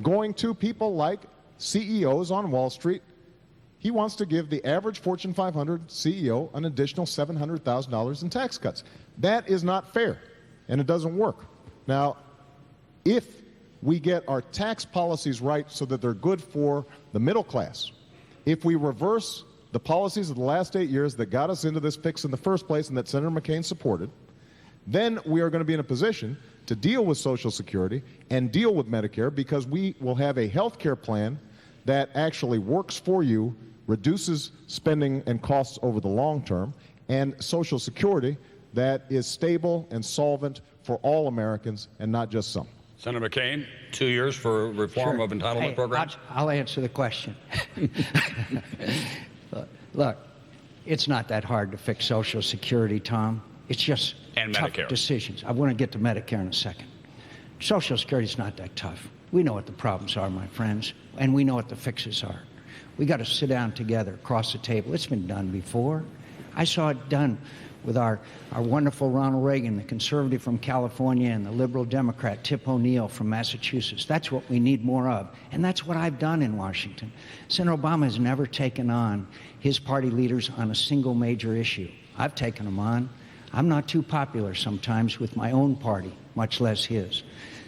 going to people like CEOs on Wall Street. He wants to give the average Fortune 500 CEO an additional $700,000 in tax cuts. That is not fair, and it doesn't work. Now, if we get our tax policies right so that they're good for the middle class, if we reverse the policies of the last 8 years that got us into this fix in the first place and that Senator McCain supported, then we are going to be in a position to deal with Social Security and deal with Medicare, because we will have a health care plan that actually works for you, reduces spending and costs over the long term, and Social Security that is stable and solvent for all Americans and not just some. Senator McCain, 2 years for reform of entitlement programs? I'll answer the question. Look, it's not that hard to fix Social Security, Tom. It's just tough decisions. I want to get to Medicare in a second. Social Security is not that tough. We know what the problems are, my friends, and we know what the fixes are. We got to sit down together across the table. It's been done before. I saw it done with our wonderful Ronald Reagan, the conservative from California, and the liberal Democrat Tip O'Neill from Massachusetts. That's what we need more of, and that's what I've done in Washington. Senator Obama has never taken on his party leaders on a single major issue. I've taken them on. I'm not too popular sometimes with my own party, much less his.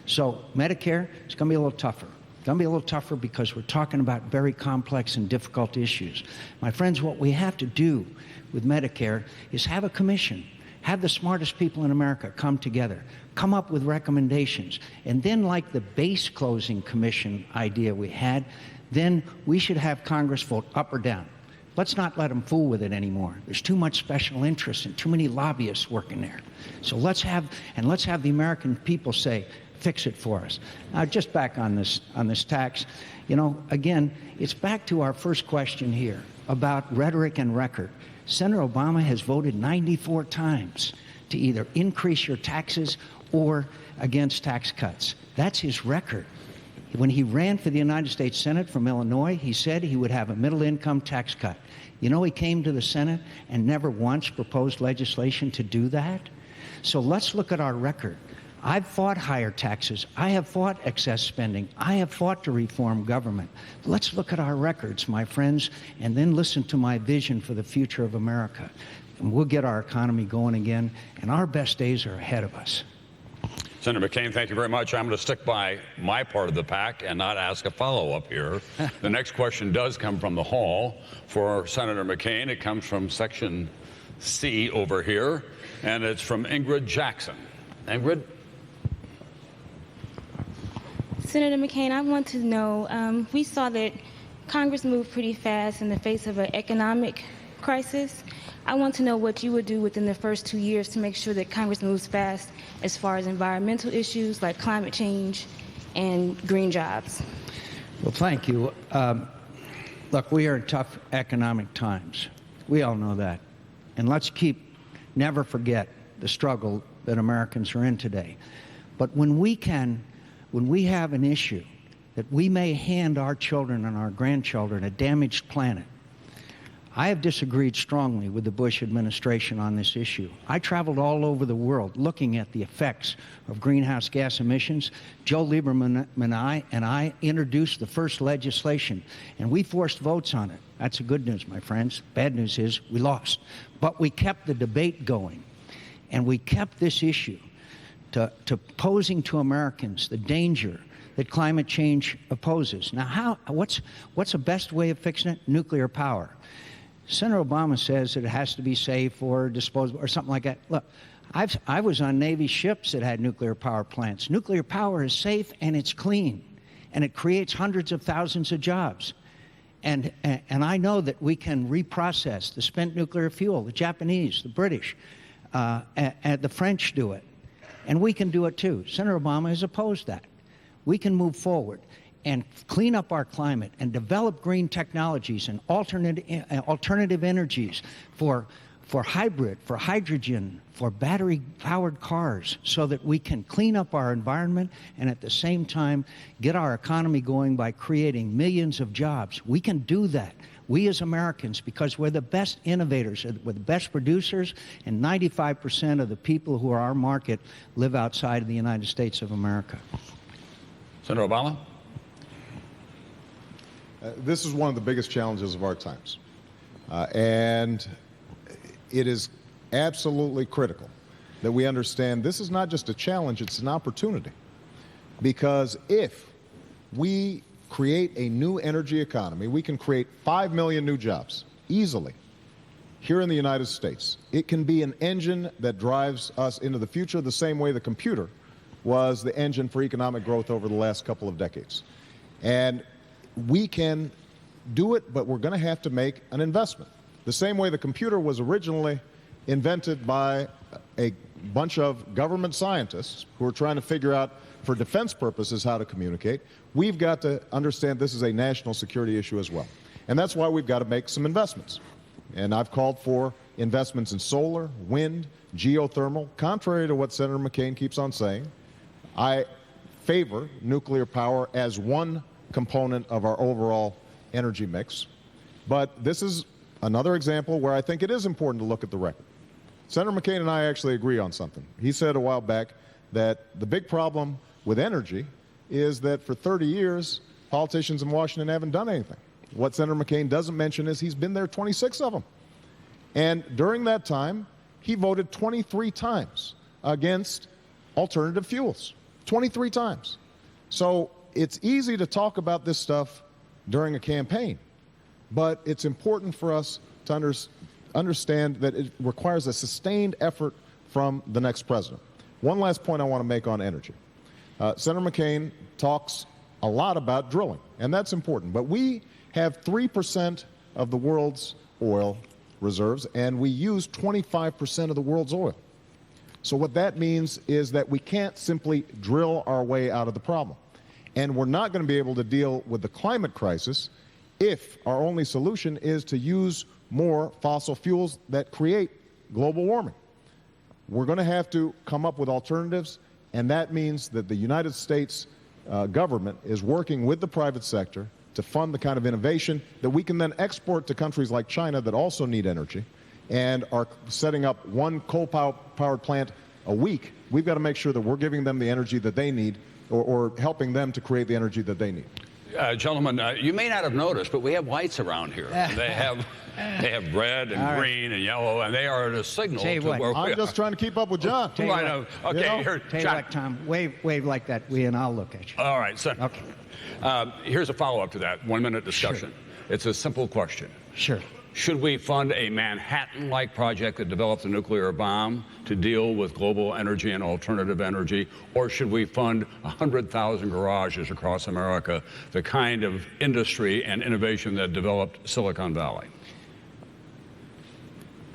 So Medicare, it's going to be a little tougher. It's going to be a little tougher because we're talking about very complex and difficult issues. My friends, what we have to do with Medicare is have a commission, have the smartest people in America come together, come up with recommendations, and then, like the base closing commission idea we had, then we should have Congress vote up or down. Let's not let them fool with it anymore. There's too much special interest and too many lobbyists working there. So let's have the American people say, fix it for us. Now, just back on this tax, again, it's back to our first question here about rhetoric and record. Senator Obama has voted 94 times to either increase your taxes or against tax cuts. That's his record. When he ran for the United States Senate from Illinois, he said he would have a middle-income tax cut. He came to the Senate and never once proposed legislation to do that. So let's look at our record. I've fought higher taxes. I have fought excess spending. I have fought to reform government. Let's look at our records, my friends, and then listen to my vision for the future of America. And we'll get our economy going again, and our best days are ahead of us. Senator McCain, thank you very much. I'm going to stick by my part of the pack and not ask a follow-up here. The next question does come from the hall for Senator McCain. It comes from Section C over here, and it's from Ingrid Jackson. Ingrid? Senator McCain, I want to know, we saw that Congress moved pretty fast in the face of an economic crisis. I want to know what you would do within the first 2 years to make sure that Congress moves fast as far as environmental issues like climate change and green jobs. Well, thank you. Look, we are in tough economic times. We all know that. And let's never forget the struggle that Americans are in today. But when we have an issue that we may hand our children and our grandchildren a damaged planet, I have disagreed strongly with the Bush administration on this issue. I traveled all over the world looking at the effects of greenhouse gas emissions. Joe Lieberman and I introduced the first legislation, and we forced votes on it. That's the good news, my friends. Bad news is we lost. But we kept the debate going, and we kept this issue to posing to Americans the danger that climate change poses. Now, what's the best way of fixing it? Nuclear power. Senator Obama says that it has to be safe or disposable or something like that. Look, I was on Navy ships that had nuclear power plants. Nuclear power is safe and it's clean, and it creates hundreds of thousands of jobs. And I know that we can reprocess the spent nuclear fuel. The Japanese, the British, and the French do it. And we can do it too. Senator Obama has opposed that. We can move forward. and clean up our climate and develop green technologies and alternative energies for hybrid, for hydrogen, for battery-powered cars, so that we can clean up our environment and at the same time get our economy going by creating millions of jobs. We can do that. We as Americans, because we're the best innovators, we're the best producers, and 95% of the people who are our market live outside of the United States of America. Senator Obama? This is one of the biggest challenges of our times. And it is absolutely critical that we understand this is not just a challenge, it's an opportunity. Because if we create a new energy economy, we can create 5 million new jobs easily here in the United States. It can be an engine that drives us into the future the same way the computer was the engine for economic growth over the last couple of decades. And we can do it, but we're going to have to make an investment. The same way the computer was originally invented by a bunch of government scientists who are trying to figure out for defense purposes how to communicate, we've got to understand this is a national security issue as well. And that's why we've got to make some investments. And I've called for investments in solar, wind, geothermal. Contrary to what Senator McCain keeps on saying, I favor nuclear power as one component of our overall energy mix. But this is another example where I think it is important to look at the record. Senator McCain and I actually agree on something. He said a while back that the big problem with energy is that for 30 years, politicians in Washington haven't done anything. What Senator McCain doesn't mention is he's been there 26 of them. And during that time, he voted 23 times against alternative fuels. 23 times. So it's easy to talk about this stuff during a campaign, but it's important for us to understand that it requires a sustained effort from the next president. One last point I want to make on energy. Senator McCain talks a lot about drilling, and that's important, but we have 3% of the world's oil reserves, and we use 25% of the world's oil. So what that means is that we can't simply drill our way out of the problem. And we're not going to be able to deal with the climate crisis if our only solution is to use more fossil fuels that create global warming. We're going to have to come up with alternatives, and that means that the United States government is working with the private sector to fund the kind of innovation that we can then export to countries like China that also need energy and are setting up one coal-powered plant a week. We've got to make sure that we're giving them the energy that they need or helping them to create the energy that they need. Gentlemen, you may not have noticed, but we have whites around here. They have red and green and yellow, and they are a signal to where we are. I'm just trying to keep up with John. Okay, here, Tell you what, Tom, wave like that, and I'll look at you. All right, so Okay. Here's a follow-up to that 1-minute discussion. Sure. It's a simple question. Sure. Should we fund a Manhattan-like project that develops a nuclear bomb to deal with global energy and alternative energy, or should we fund 100,000 garages across America, the kind of industry and innovation that developed Silicon Valley?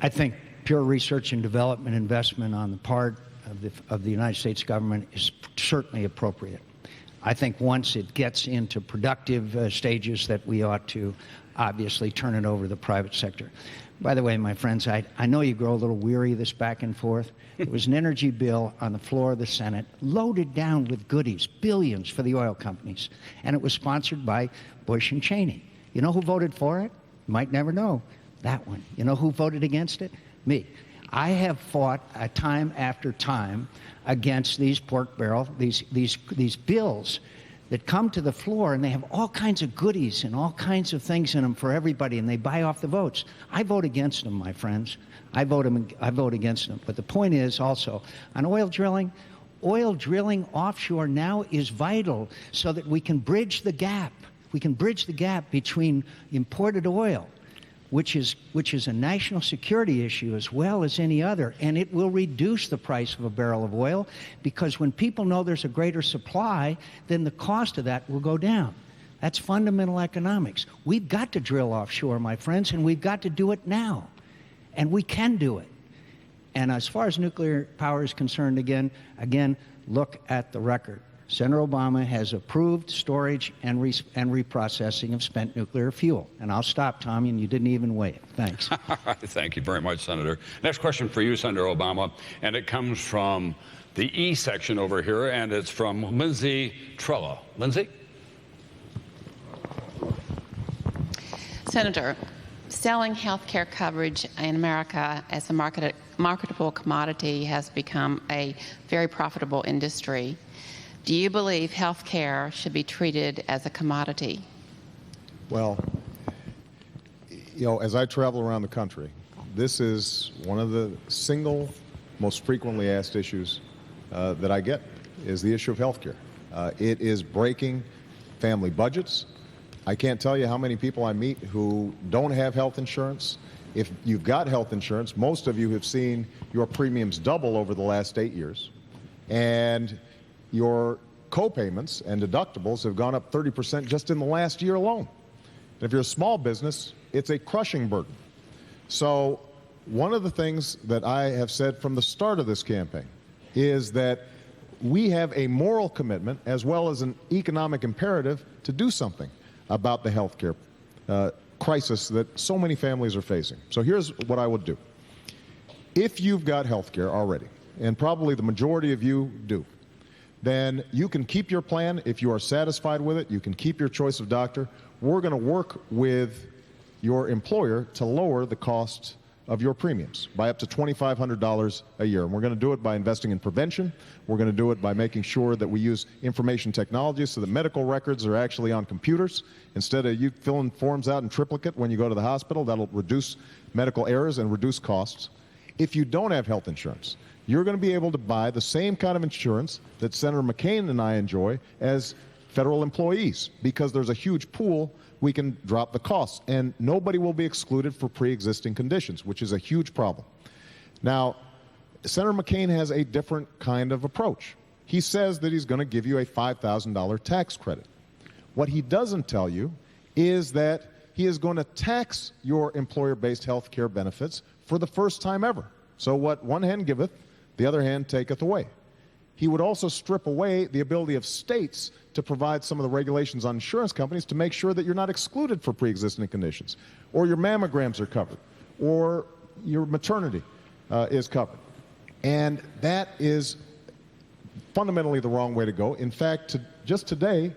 I think pure research and development investment on the part of the United States government is certainly appropriate. I think once it gets into productive stages that we ought to obviously turn it over to the private sector. By the way, my friends, I know you grow a little weary of this back and forth. It was an energy bill on the floor of the Senate, loaded down with goodies, billions for the oil companies, and it was sponsored by Bush and Cheney. You know who voted for it? You might never know. That one. You know who voted against it? Me. I have fought time after time against these pork barrel, these bills that come to the floor, and they have all kinds of goodies and all kinds of things in them for everybody, and they buy off the votes. I vote against them, my friends. I vote against them. But the point is also, on oil drilling offshore now is vital so that we can bridge the gap. We can bridge the gap between imported oil, which is a national security issue as well as any other, and it will reduce the price of a barrel of oil, because when people know there's a greater supply, then the cost of that will go down. That's fundamental economics. We've got to drill offshore, my friends, and we've got to do it now, and we can do it. And as far as nuclear power is concerned, again, look at the record. Senator Obama has approved storage and reprocessing of spent nuclear fuel. And I'll stop, Tommy, and you didn't even wait. Thanks. Thank you very much, Senator. Next question for you, Senator Obama, and it comes from the E section over here, and it's from Lindsay Trella. Lindsay? Senator, selling health care coverage in America as a marketable commodity has become a very profitable industry. Do you believe health care should be treated as a commodity? Well, you know, as I travel around the country, this is one of the single most frequently asked issues that I get, is the issue of health care. It is breaking family budgets. I can't tell you how many people I meet who don't have health insurance. If you've got health insurance, most of you have seen your premiums double over the last 8 years. And your co-payments and deductibles have gone up 30% just in the last year alone. And if you're a small business, it's a crushing burden. So one of the things that I have said from the start of this campaign is that we have a moral commitment as well as an economic imperative to do something about the health care crisis that so many families are facing. So here's what I would do. If you've got health care already, and probably the majority of you do, then you can keep your plan. If you are satisfied with it, you can keep your choice of doctor. We're going to work with your employer to lower the cost of your premiums by up to $2,500 a year. And we're going to do it by investing in prevention. We're going to do it by making sure that we use information technology so that medical records are actually on computers. Instead of you filling forms out in triplicate when you go to the hospital, that'll reduce medical errors and reduce costs. If you don't have health insurance, you're going to be able to buy the same kind of insurance that Senator McCain and I enjoy as federal employees, because there's a huge pool. We can drop the costs, and nobody will be excluded for pre-existing conditions, which is a huge problem. Now, Senator McCain has a different kind of approach. He says that he's going to give you a $5,000 tax credit. What he doesn't tell you is that he is going to tax your employer-based health care benefits for the first time ever. So what one hand giveth, the other hand taketh away. He would also strip away the ability of states to provide some of the regulations on insurance companies to make sure that you're not excluded for pre-existing conditions, or your mammograms are covered, or your maternity is covered. And that is fundamentally the wrong way to go. In fact, just today,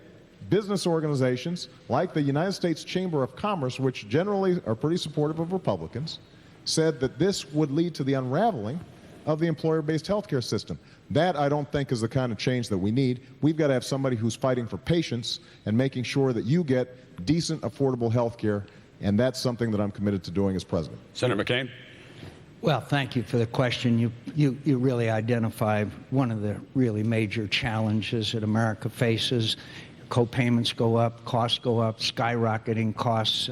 business organizations like the United States Chamber of Commerce, which generally are pretty supportive of Republicans, said that this would lead to the unraveling of the employer-based health care system. That, I don't think, is the kind of change that we need. We've got to have somebody who's fighting for patients and making sure that you get decent, affordable health care, and that's something that I'm committed to doing as president. Senator McCain? Well, thank you for the question. You really identify one of the really major challenges that America faces. Co-payments go up, costs go up, skyrocketing costs,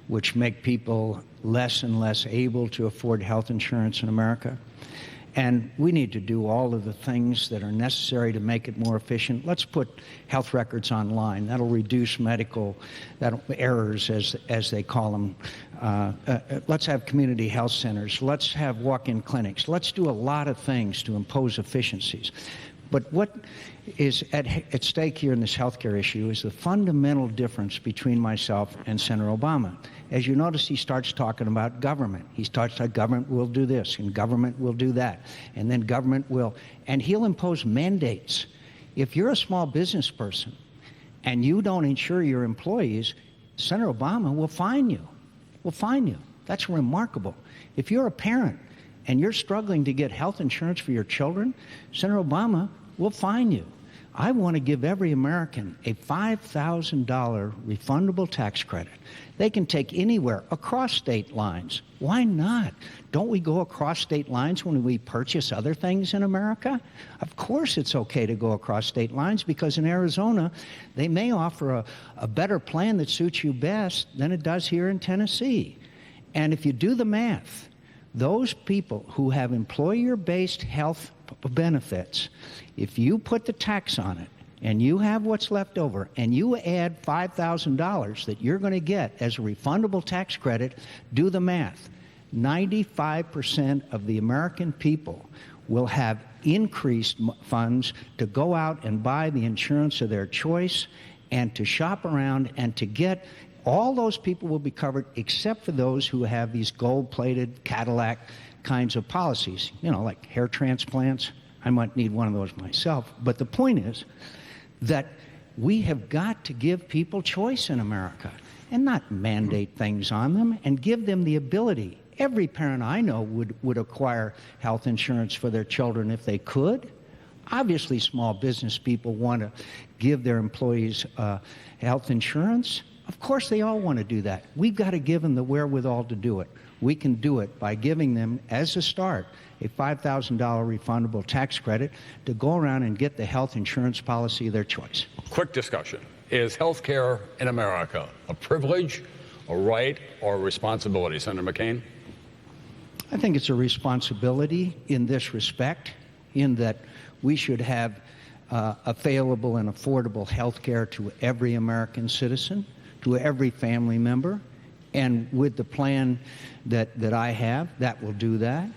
which make people less and less able to afford health insurance in America. And we need to do all of the things that are necessary to make it more efficient. Let's put health records online. That'll reduce medical errors, as they call them. Let's have community health centers. Let's have walk-in clinics. Let's do a lot of things to impose efficiencies. But what is at stake here in this healthcare issue is the fundamental difference between myself and Senator Obama. As you notice, he starts talking about government. He starts like government will do this and government will do that, and then government will, and he'll impose mandates. If you're a small business person and you don't insure your employees, Senator Obama will fine you. Will fine you. That's remarkable. If you're a parent and you're struggling to get health insurance for your children, Senator Obama will fine you. I want to give every American a $5,000 refundable tax credit. They can take anywhere across state lines. Why not? Don't we go across state lines when we purchase other things in America? Of course it's okay to go across state lines, because in Arizona, they may offer a better plan that suits you best than it does here in Tennessee. And if you do the math, those people who have employer-based health benefits, if you put the tax on it and you have what's left over and you add $5,000 that you're going to get as a refundable tax credit, do the math. 95% of the American people will have increased funds to go out and buy the insurance of their choice and to shop around and to get all those people will be covered except for those who have these gold-plated Cadillac kinds of policies, you know, like hair transplants. I might need one of those myself. But the point is that we have got to give people choice in America and not mandate things on them and give them the ability. Every parent I know would acquire health insurance for their children if they could. Obviously, small business people want to give their employees health insurance. Of course, they all want to do that. We've got to give them the wherewithal to do it. We can do it by giving them, as a start, a $5,000 refundable tax credit to go around and get the health insurance policy of their choice. Quick discussion. Is health care in America a privilege, a right, or a responsibility? Senator McCain? I think it's a responsibility in this respect, in that we should have available and affordable health care to every American citizen, to every family member. And with the plan that I have, that will do that.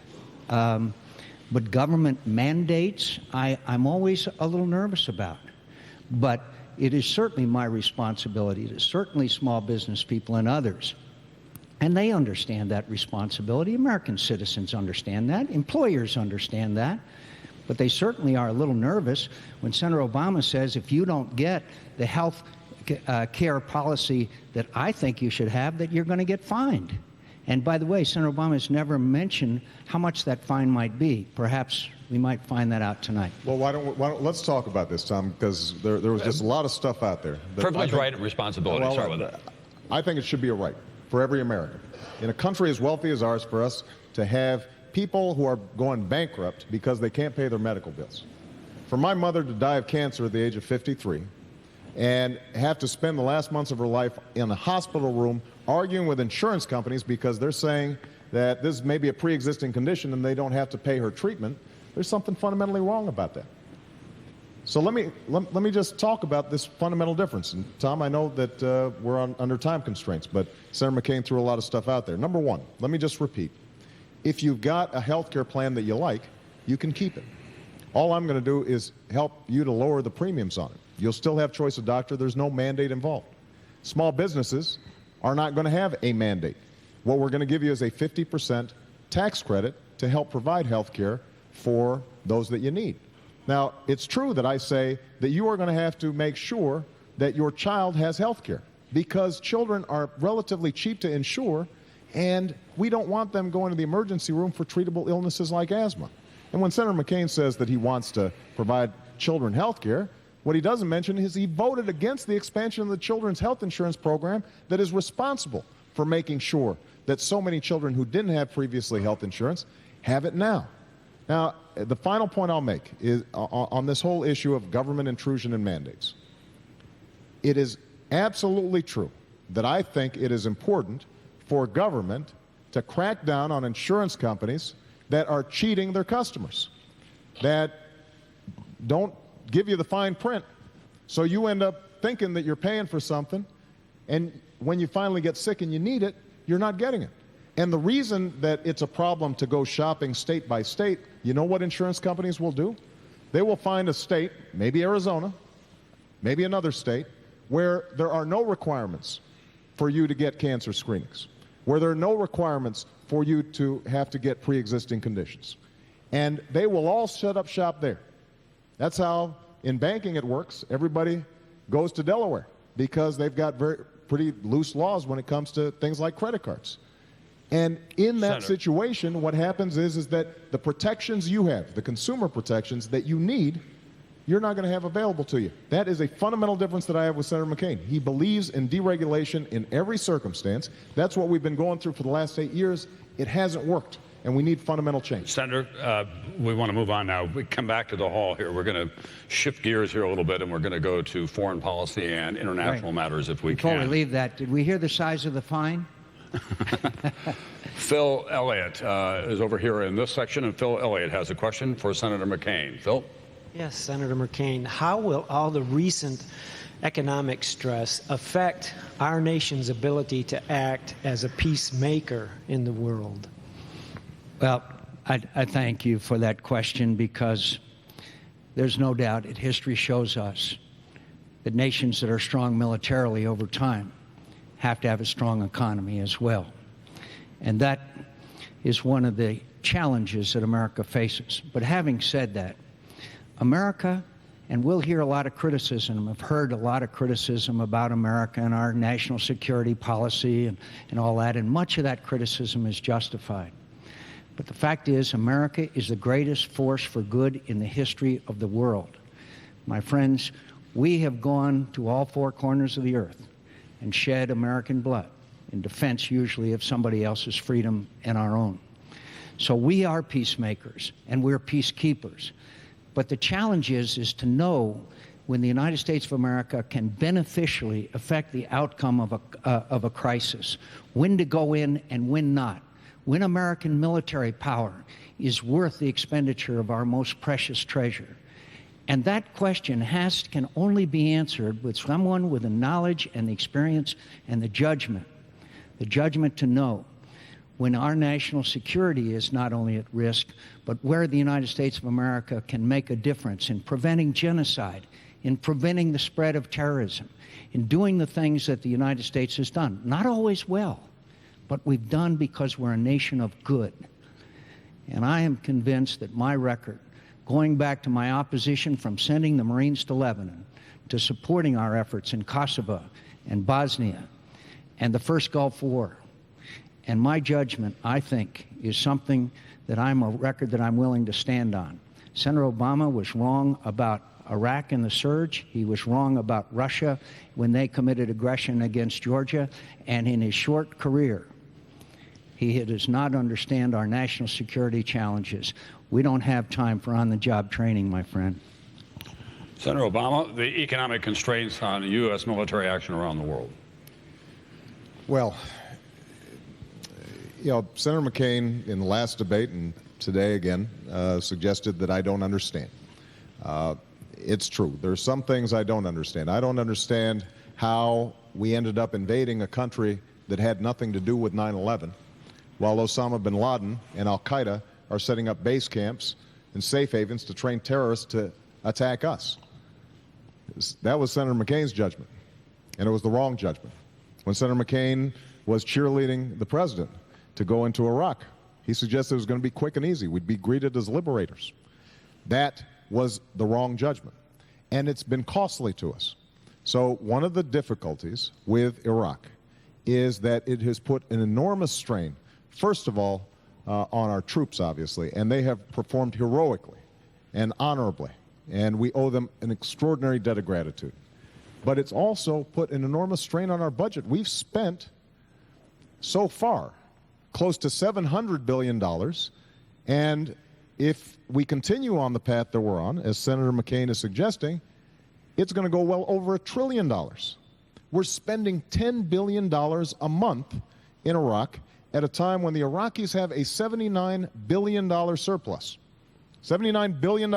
But government mandates, I'm always a little nervous about. But it is certainly my responsibility. It is certainly small business people and others. And they understand that responsibility. American citizens understand that. Employers understand that. But they certainly are a little nervous when Senator Obama says, if you don't get the health care policy that I think you should have, that you're going to get fined. And by the way, Senator Obama has never mentioned how much that fine might be. Perhaps we might find that out tonight. Well, why don't let's talk about this, Tom, because there was just a lot of stuff out there. Privilege, right, and responsibility. Well, Start with that. I think it should be a right for every American. In a country as wealthy as ours, for us to have people who are going bankrupt because they can't pay their medical bills. For my mother to die of cancer at the age of 53 and have to spend the last months of her life in a hospital room arguing with insurance companies because they're saying that this may be a pre-existing condition and they don't have to pay her treatment, there's something fundamentally wrong about that. So let me just talk about this fundamental difference. And Tom, I know that we're under time constraints, but Senator McCain threw a lot of stuff out there. Number one, let me just repeat. If you've got a health care plan that you like, you can keep it. All I'm going to do is help you to lower the premiums on it. You'll still have choice of doctor. There's no mandate involved. Small businesses are not going to have a mandate. What we're going to give you is a 50% tax credit to help provide health care for those that you need. Now, it's true that I say that you are going to have to make sure that your child has health care because children are relatively cheap to insure, and we don't want them going to the emergency room for treatable illnesses like asthma. And when Senator McCain says that he wants to provide children health care, what he doesn't mention is he voted against the expansion of the children's health insurance program that is responsible for making sure that so many children who didn't have previously health insurance have it now. Now, the final point I'll make is on this whole issue of government intrusion and mandates. It is absolutely true that I think it is important for government to crack down on insurance companies that are cheating their customers, that don't give you the fine print, so you end up thinking that you're paying for something, and when you finally get sick and you need it, you're not getting it. And the reason that it's a problem to go shopping state by state, you know what insurance companies will do? They will find a state, maybe Arizona, maybe another state, where there are no requirements for you to get cancer screenings, where there are no requirements for you to have to get pre-existing conditions. And they will all set up shop there. That's how in banking it works. Everybody goes to Delaware because they've got pretty loose laws when it comes to things like credit cards. And in that situation, what happens is that the protections you have, the consumer protections that you need, you're not going to have available to you. That is a fundamental difference that I have with Senator McCain. He believes in deregulation in every circumstance. That's what we've been going through for the last 8 years. It hasn't worked, and we need fundamental change. Senator, we want to move on now. We come back to the hall here. We're going to shift gears here a little bit, and we're going to go to foreign policy and international matters if we can. Before we leave that, did we hear the size of the fine? Phil Elliott is over here in this section, and Phil Elliott has a question for Senator McCain. Phil? Yes, Senator McCain. How will all the recent economic stress affect our nation's ability to act as a peacemaker in the world? Well, I thank you for that question, because there's no doubt that history shows us that nations that are strong militarily over time have to have a strong economy as well. And that is one of the challenges that America faces. But having said that, America, and we'll hear a lot of criticism, I've heard a lot of criticism about America and our national security policy and all that, and much of that criticism is justified. But the fact is, America is the greatest force for good in the history of the world. My friends, we have gone to all four corners of the earth and shed American blood in defense usually of somebody else's freedom and our own. So we are peacemakers and we're peacekeepers. But the challenge is to know when the United States of America can beneficially affect the outcome of a crisis, when to go in and when not, when American military power is worth the expenditure of our most precious treasure. And that question can only be answered with someone with the knowledge and the experience and the judgment to know when our national security is not only at risk, but where the United States of America can make a difference in preventing genocide, in preventing the spread of terrorism, in doing the things that the United States has done. Not always well, but we've done because we're a nation of good. And I am convinced that my record, going back to my opposition from sending the Marines to Lebanon, to supporting our efforts in Kosovo and Bosnia and the first Gulf War, and my judgment, I think, is something that a record that I'm willing to stand on. Senator Obama was wrong about Iraq and the surge. He was wrong about Russia when they committed aggression against Georgia. And in his short career, he does not understand our national security challenges. We don't have time for on-the-job training, my friend. Senator Obama, the economic constraints on U.S. military action around the world. Well, you know, Senator McCain in the last debate and today again suggested that I don't understand. It's true. There are some things I don't understand. I don't understand how we ended up invading a country that had nothing to do with 9/11, while Osama bin Laden and al-Qaeda are setting up base camps and safe havens to train terrorists to attack us. That was Senator McCain's judgment, and it was the wrong judgment. When Senator McCain was cheerleading the president to go into Iraq, he suggested it was going to be quick and easy. We'd be greeted as liberators. That was the wrong judgment, and it's been costly to us. So one of the difficulties with Iraq is that it has put an enormous strain, first of all, on our troops, obviously, and they have performed heroically and honorably, and we owe them an extraordinary debt of gratitude. But it's also put an enormous strain on our budget. We've spent, so far, close to $700 billion, and if we continue on the path that we're on, as Senator McCain is suggesting, it's going to go well over $1 trillion. We're spending $10 billion a month in Iraq at a time when the Iraqis have a $79 billion surplus. $79 billion.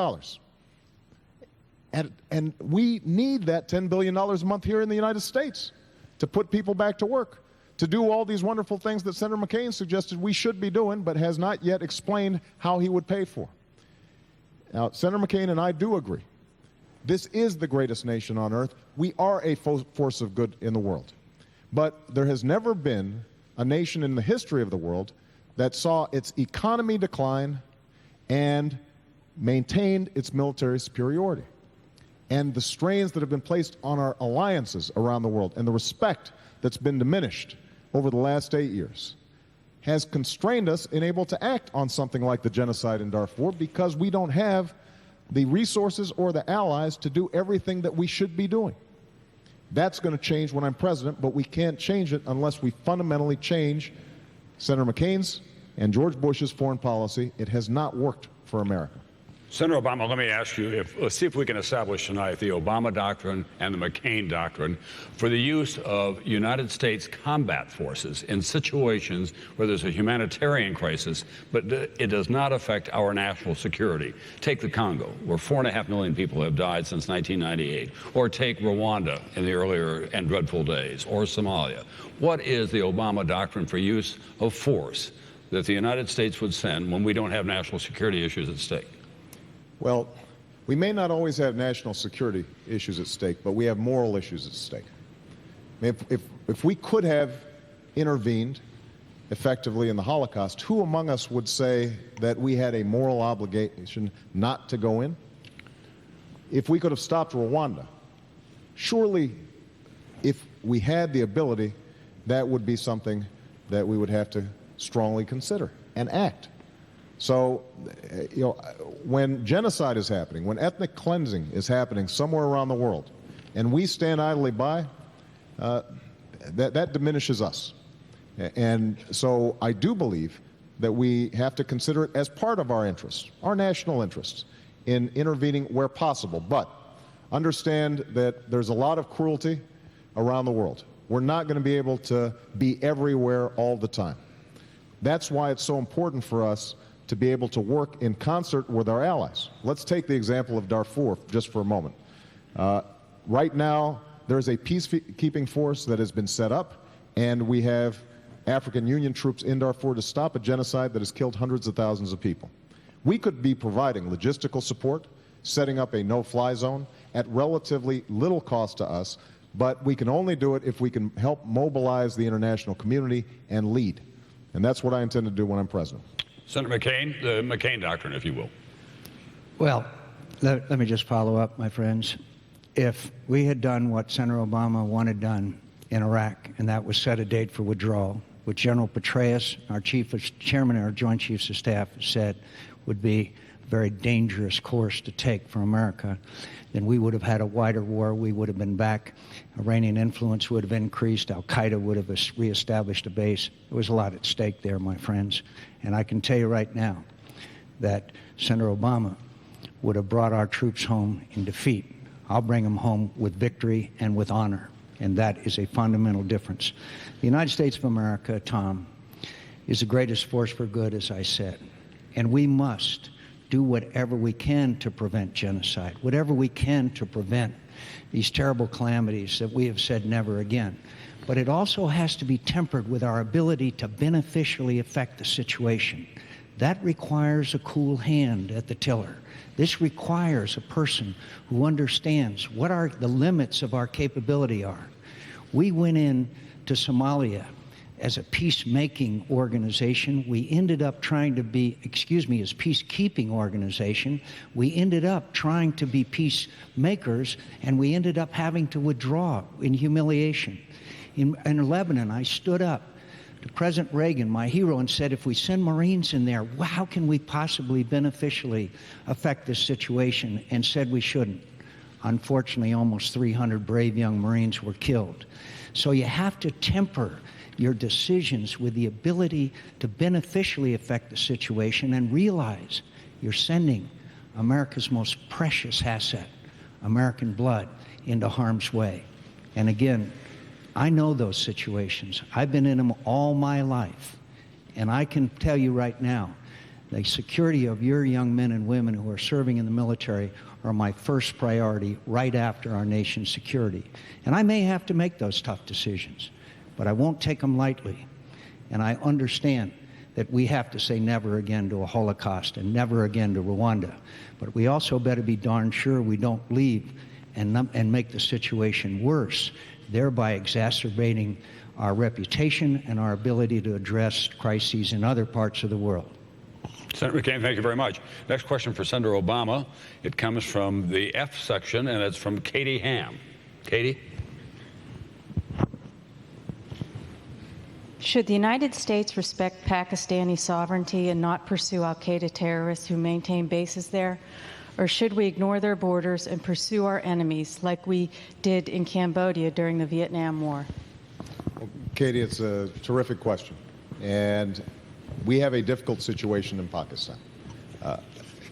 And we need that $10 billion a month here in the United States to put people back to work, to do all these wonderful things that Senator McCain suggested we should be doing, but has not yet explained how he would pay for. Now, Senator McCain and I do agree. This is the greatest nation on earth. We are a force of good in the world. But there has never been a nation in the history of the world that saw its economy decline and maintained its military superiority. And the strains that have been placed on our alliances around the world and the respect that's been diminished over the last 8 years has constrained us in able to act on something like the genocide in Darfur because we don't have the resources or the allies to do everything that we should be doing. That's going to change when I'm president, but we can't change it unless we fundamentally change Senator McCain's and George Bush's foreign policy. It has not worked for America. Senator Obama, let me ask you, let's see if we can establish tonight the Obama doctrine and the McCain doctrine for the use of United States combat forces in situations where there's a humanitarian crisis, but it does not affect our national security. Take the Congo, where 4.5 million people have died since 1998, or take Rwanda in the earlier and dreadful days, or Somalia. What is the Obama doctrine for use of force that the United States would send when we don't have national security issues at stake? Well, we may not always have national security issues at stake, but we have moral issues at stake. I mean, if we could have intervened effectively in the Holocaust, who among us would say that we had a moral obligation not to go in? If we could have stopped Rwanda, surely if we had the ability, that would be something that we would have to strongly consider and act. So, when genocide is happening, when ethnic cleansing is happening somewhere around the world, and we stand idly by, that diminishes us. And so I do believe that we have to consider it as part of our interests, our national interests, in intervening where possible. But understand that there's a lot of cruelty around the world. We're not going to be able to be everywhere all the time. That's why it's so important for us to be able to work in concert with our allies. Let's take the example of Darfur just for a moment. Right now, there's a peacekeeping force that has been set up, and we have African Union troops in Darfur to stop a genocide that has killed hundreds of thousands of people. We could be providing logistical support, setting up a no-fly zone at relatively little cost to us, but we can only do it if we can help mobilize the international community and lead. And that's what I intend to do when I'm president. Senator McCain, the McCain doctrine, if you will. Well, let me just follow up, my friends. If we had done what Senator Obama wanted done in Iraq, and that was set a date for withdrawal, which General Petraeus, our chairman of our Joint Chiefs of Staff, said would be a very dangerous course to take for America, then we would have had a wider war. We would have been back. Iranian influence would have increased. Al-Qaeda would have reestablished a base. There was a lot at stake there, my friends. And I can tell you right now that Senator Obama would have brought our troops home in defeat. I'll bring them home with victory and with honor. And that is a fundamental difference. The United States of America, Tom, is the greatest force for good, as I said. And we must do whatever we can to prevent genocide, whatever we can to prevent these terrible calamities that we have said never again. But it also has to be tempered with our ability to beneficially affect the situation. That requires a cool hand at the tiller. This requires a person who understands what the limits of our capability are. We went in to Somalia as a peacemaking organization. We ended up trying to be, as peacekeeping organization. We ended up trying to be peacemakers, and we ended up having to withdraw in humiliation. In Lebanon, I stood up to President Reagan, my hero, and said, if we send Marines in there, how can we possibly beneficially affect this situation? And said we shouldn't. Unfortunately, almost 300 brave young Marines were killed. So you have to temper your decisions with the ability to beneficially affect the situation and realize you're sending America's most precious asset, American blood, into harm's way. And again, I know those situations. I've been in them all my life. And I can tell you right now, the security of your young men and women who are serving in the military are my first priority right after our nation's security. And I may have to make those tough decisions, but I won't take them lightly. And I understand that we have to say never again to a Holocaust and never again to Rwanda. But we also better be darn sure we don't leave and make the situation worse, thereby exacerbating our reputation and our ability to address crises in other parts of the world. Senator McCain, thank you very much. Next question for Senator Obama. It comes from the F section, and it's from Katie Ham. Katie? Should the United States respect Pakistani sovereignty and not pursue al-Qaeda terrorists who maintain bases there? Or should we ignore their borders and pursue our enemies like we did in Cambodia during the Vietnam War? Well, Katie, it's a terrific question. And we have a difficult situation in Pakistan.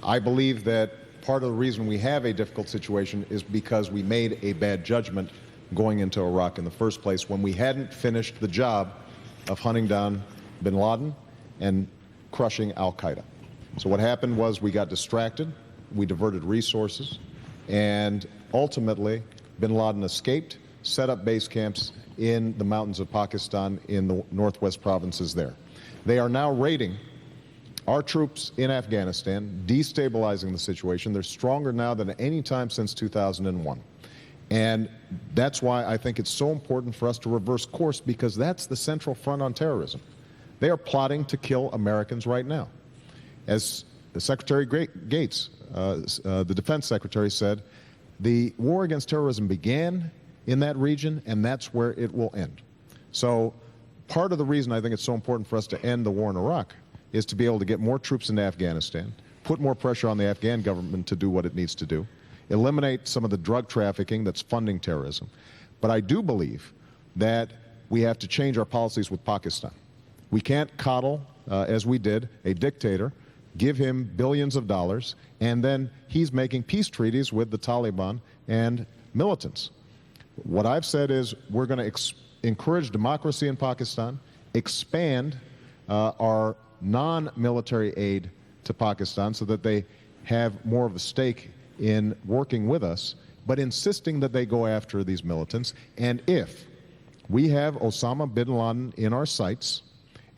I believe that part of the reason we have a difficult situation is because we made a bad judgment going into Iraq in the first place when we hadn't finished the job of hunting down bin Laden and crushing al-Qaeda. So what happened was we got distracted, we diverted resources, and ultimately bin Laden escaped, set up base camps in the mountains of Pakistan in the northwest provinces there. They are now raiding our troops in Afghanistan, destabilizing the situation. They're stronger now than at any time since 2001. And that's why I think it's so important for us to reverse course, because that's the central front on terrorism. They are plotting to kill Americans right now. As Secretary Gates, the defense secretary, said, the war against terrorism began in that region, and that's where it will end. So part of the reason I think it's so important for us to end the war in Iraq is to be able to get more troops into Afghanistan, put more pressure on the Afghan government to do what it needs to do, eliminate some of the drug trafficking that's funding terrorism. But I do believe that we have to change our policies with Pakistan. We can't coddle, as we did, a dictator, give him billions of dollars, and then he's making peace treaties with the Taliban and militants. What I've said is we're going to encourage democracy in Pakistan, expand our non-military aid to Pakistan so that they have more of a stake in working with us, but insisting that they go after these militants. And if we have Osama bin Laden in our sights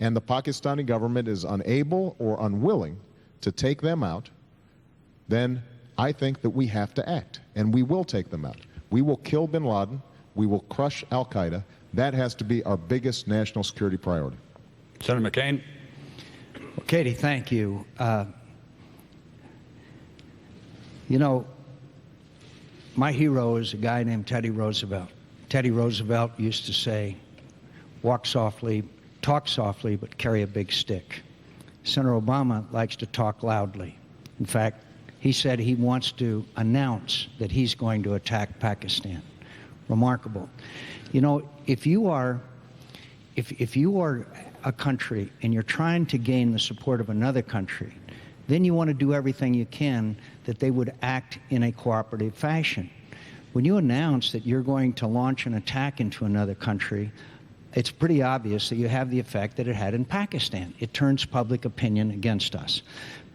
and the Pakistani government is unable or unwilling to take them out, then I think that we have to act, and we will take them out. We will kill bin Laden. We will crush al-Qaeda. That has to be our biggest national security priority. Senator McCain. Well, Katie, thank you. You know, my hero is a guy named Teddy Roosevelt. Teddy Roosevelt used to say, walk softly, talk softly, but carry a big stick. Senator Obama likes to talk loudly. In fact, he said he wants to announce that he's going to attack Pakistan. Remarkable. You know, if you are a country and you're trying to gain the support of another country, then you want to do everything you can that they would act in a cooperative fashion. When you announce that you're going to launch an attack into another country, it's pretty obvious that you have the effect that it had in Pakistan. It turns public opinion against us.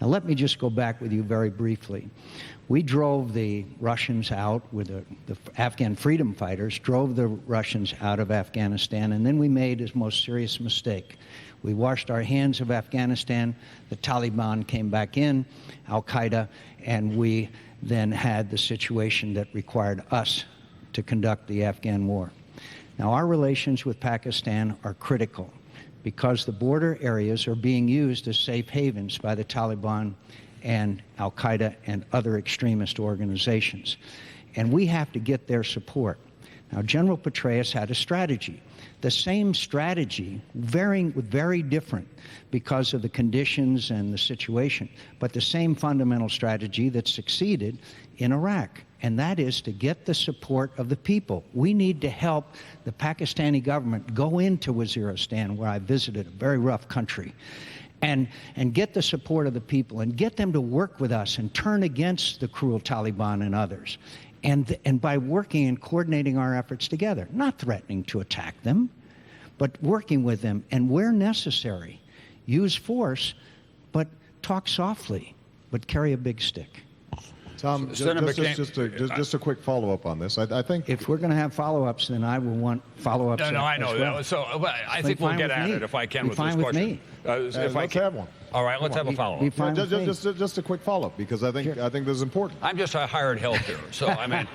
Now, let me just go back with you very briefly. We drove the Russians out with the Afghan freedom fighters, drove the Russians out of Afghanistan, and then we made his most serious mistake. We washed our hands of Afghanistan, the Taliban came back in, al-Qaeda, and we then had the situation that required us to conduct the Afghan war. Now, our relations with Pakistan are critical because the border areas are being used as safe havens by the Taliban and al-Qaeda and other extremist organizations. And we have to get their support. Now, General Petraeus had a strategy. The same strategy, very different because of the conditions and the situation, but the same fundamental strategy that succeeded in Iraq, and that is to get the support of the people. We need to help the Pakistani government go into Waziristan, where I visited, a very rough country, and get the support of the people and get them to work with us and turn against the cruel Taliban and others. And by working and coordinating our efforts together, not threatening to attack them, but working with them, and where necessary, use force, but talk softly, but carry a big stick. Tom, just a quick follow-up on this. I think if we're going to have follow-ups, then I will want follow-ups. No, I know. Well. So I think we'll get at it if I can with this question. Let's have one. All right, let's have a follow-up. Just a quick follow-up, because I think this is important. I'm just a hired help here, so I mean.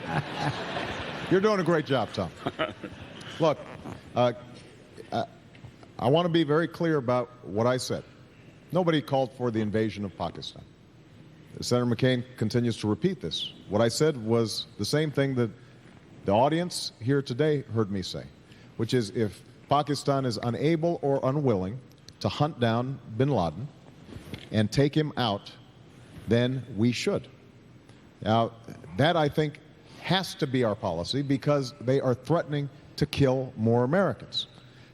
You're doing a great job, Tom. Look, I want to be very clear about what I said. Nobody called for the invasion of Pakistan. Senator McCain continues to repeat this. What I said was the same thing that the audience here today heard me say, which is if Pakistan is unable or unwilling to hunt down bin Laden and take him out, then we should. Now, that I think has to be our policy because they are threatening to kill more Americans.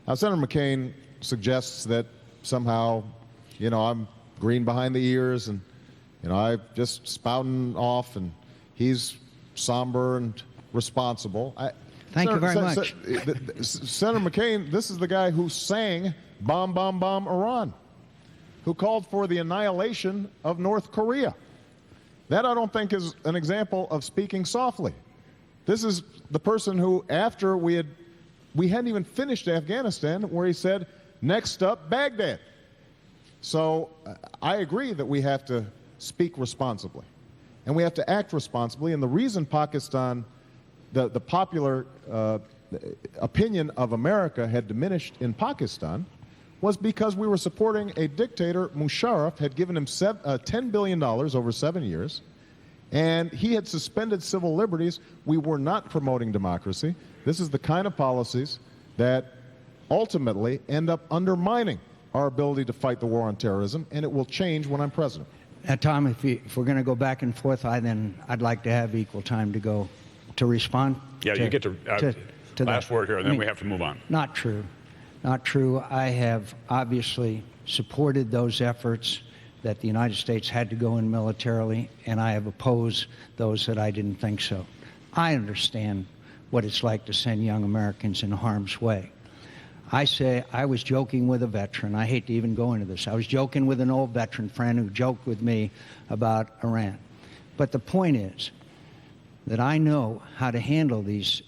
Now, Senator McCain suggests that somehow, I'm green behind the ears and I'm just spouting off, and he's somber and responsible. Thank you very much. Senator McCain, this is the guy who sang Bomb, Bomb, Bomb Iran, who called for the annihilation of North Korea. That I don't think is an example of speaking softly. This is the person who, after we had we hadn't even finished Afghanistan where he said, next up, Baghdad. So I agree that we have to speak responsibly, and we have to act responsibly. And the reason Pakistan, the popular opinion of America had diminished in Pakistan was because we were supporting a dictator. Musharraf had given him $10 billion over 7 years, and he had suspended civil liberties. We were not promoting democracy. This is the kind of policies that ultimately end up undermining our ability to fight the war on terrorism, and it will change when I'm president. Tom, if we're going to go back and forth, I'd like to have equal time to go to respond. Yeah, you get to last word here, and then we have to move on. Not true. Not true. I have obviously supported those efforts that the United States had to go in militarily, and I have opposed those that I didn't think so. I understand what it's like to send young Americans in harm's way. I was joking with a veteran. I hate to even go into this. I was joking with an old veteran friend who joked with me about Iran. But the point is that I know how to handle these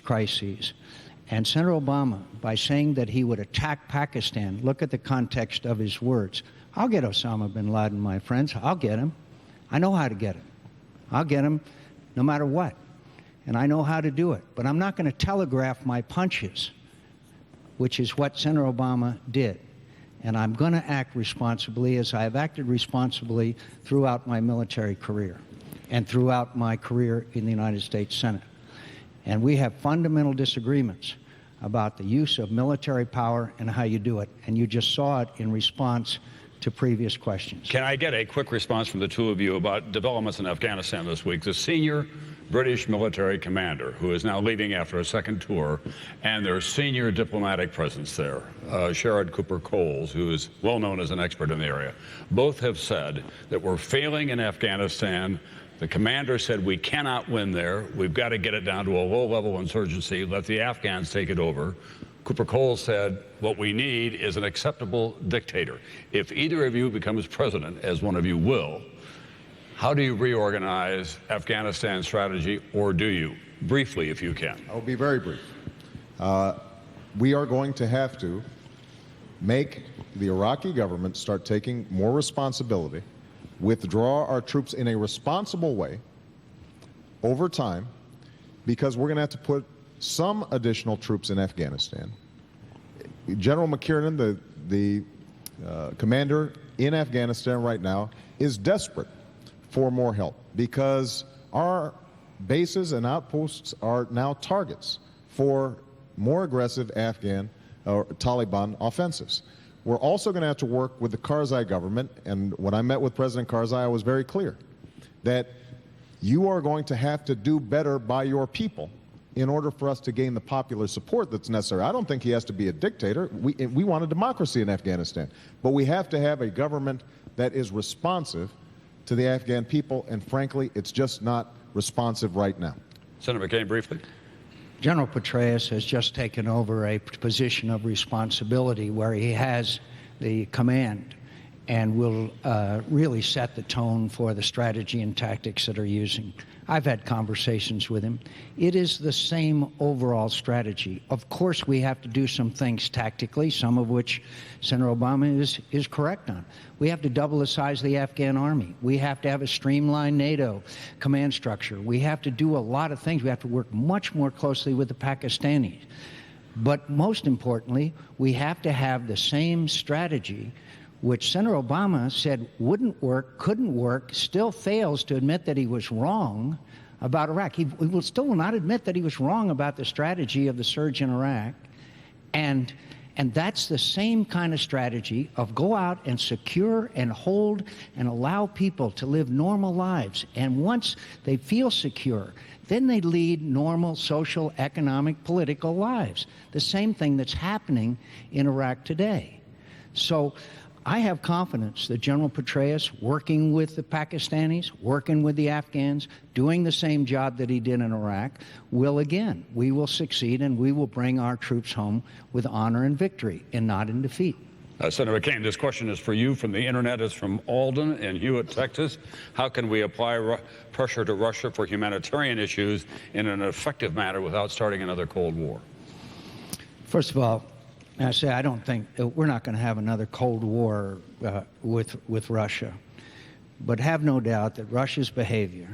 crises. And Senator Obama, by saying that he would attack Pakistan, look at the context of his words. I'll get Osama bin Laden, my friends. I'll get him. I know how to get him. I'll get him no matter what. And I know how to do it. But I'm not going to telegraph my punches, which is what Senator Obama did. And I'm going to act responsibly, as I have acted responsibly throughout my military career and throughout my career in the United States Senate. And we have fundamental disagreements about the use of military power and how you do it. And you just saw it in response to previous questions. Can I get a quick response from the two of you about developments in Afghanistan this week? The senior British military commander, who is now leaving after a second tour, and their senior diplomatic presence there, Sherrod Cooper-Coles, who is well known as an expert in the area, both have said that we're failing in Afghanistan. The commander said we cannot win there. We've got to get it down to a low-level insurgency, let the Afghans take it over. Cooper-Coles said what we need is an acceptable dictator. If either of you becomes president, as one of you will, how do you reorganize Afghanistan strategy, or do you? Briefly, if you can. I'll be very brief. We are going to have to make the Iraqi government start taking more responsibility, withdraw our troops in a responsible way over time, because we're going to have to put some additional troops in Afghanistan. General McCain, the commander in Afghanistan right now, is desperate for more help because our bases and outposts are now targets for more aggressive Afghan or Taliban offensives. We're also going to have to work with the Karzai government, and when I met with President Karzai, I was very clear that you are going to have to do better by your people in order for us to gain the popular support that's necessary. I don't think he has to be a dictator. We want a democracy in Afghanistan, but we have to have a government that is responsive to the Afghan people, and frankly, it's just not responsive right now. Senator McCain, briefly. General Petraeus has just taken over a position of responsibility where he has the command and will really set the tone for the strategy and tactics that are using. I've had conversations with him. It is the same overall strategy. Of course, we have to do some things tactically, some of which Senator Obama is correct on. We have to double the size of the Afghan army. We have to have a streamlined NATO command structure. We have to do a lot of things. We have to work much more closely with the Pakistanis. But most importantly, we have to have the same strategy which Senator Obama said wouldn't work, couldn't work, still fails to admit that he was wrong about Iraq. He will still not admit that he was wrong about the strategy of the surge in Iraq. And that's the same kind of strategy of go out and secure and hold and allow people to live normal lives. And once they feel secure, then they lead normal social, economic, political lives. The same thing that's happening in Iraq today. So I have confidence that General Petraeus, working with the Pakistanis, working with the Afghans, doing the same job that he did in Iraq, we will succeed, and we will bring our troops home with honor and victory and not in defeat. Senator McCain, this question is for you from the internet. It's from Alden in Hewitt, Texas. How can we apply pressure to Russia for humanitarian issues in an effective manner without starting another Cold War? First of all, I say I don't think we're not going to have another Cold War with Russia. But have no doubt that Russia's behavior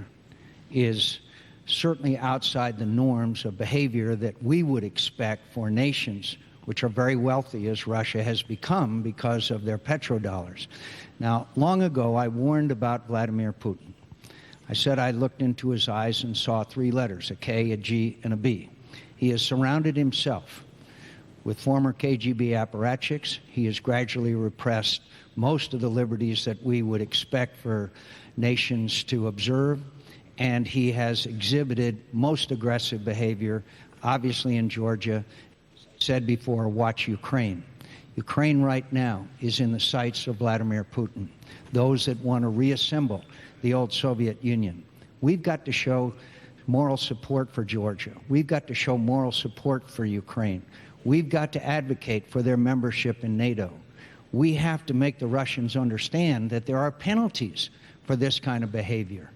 is certainly outside the norms of behavior that we would expect for nations which are very wealthy, as Russia has become because of their petrodollars. Now, long ago, I warned about Vladimir Putin. I said I looked into his eyes and saw three letters, a K, a G, and a B. He has surrounded himself with former KGB apparatchiks. He has gradually repressed most of the liberties that we would expect for nations to observe, and he has exhibited most aggressive behavior, obviously in Georgia. Said before, watch Ukraine. Ukraine right now is in the sights of Vladimir Putin, those that want to reassemble the old Soviet Union. We've got to show moral support for Georgia. We've got to show moral support for Ukraine. We've got to advocate for their membership in NATO. We have to make the Russians understand that there are penalties for this kind of behavior,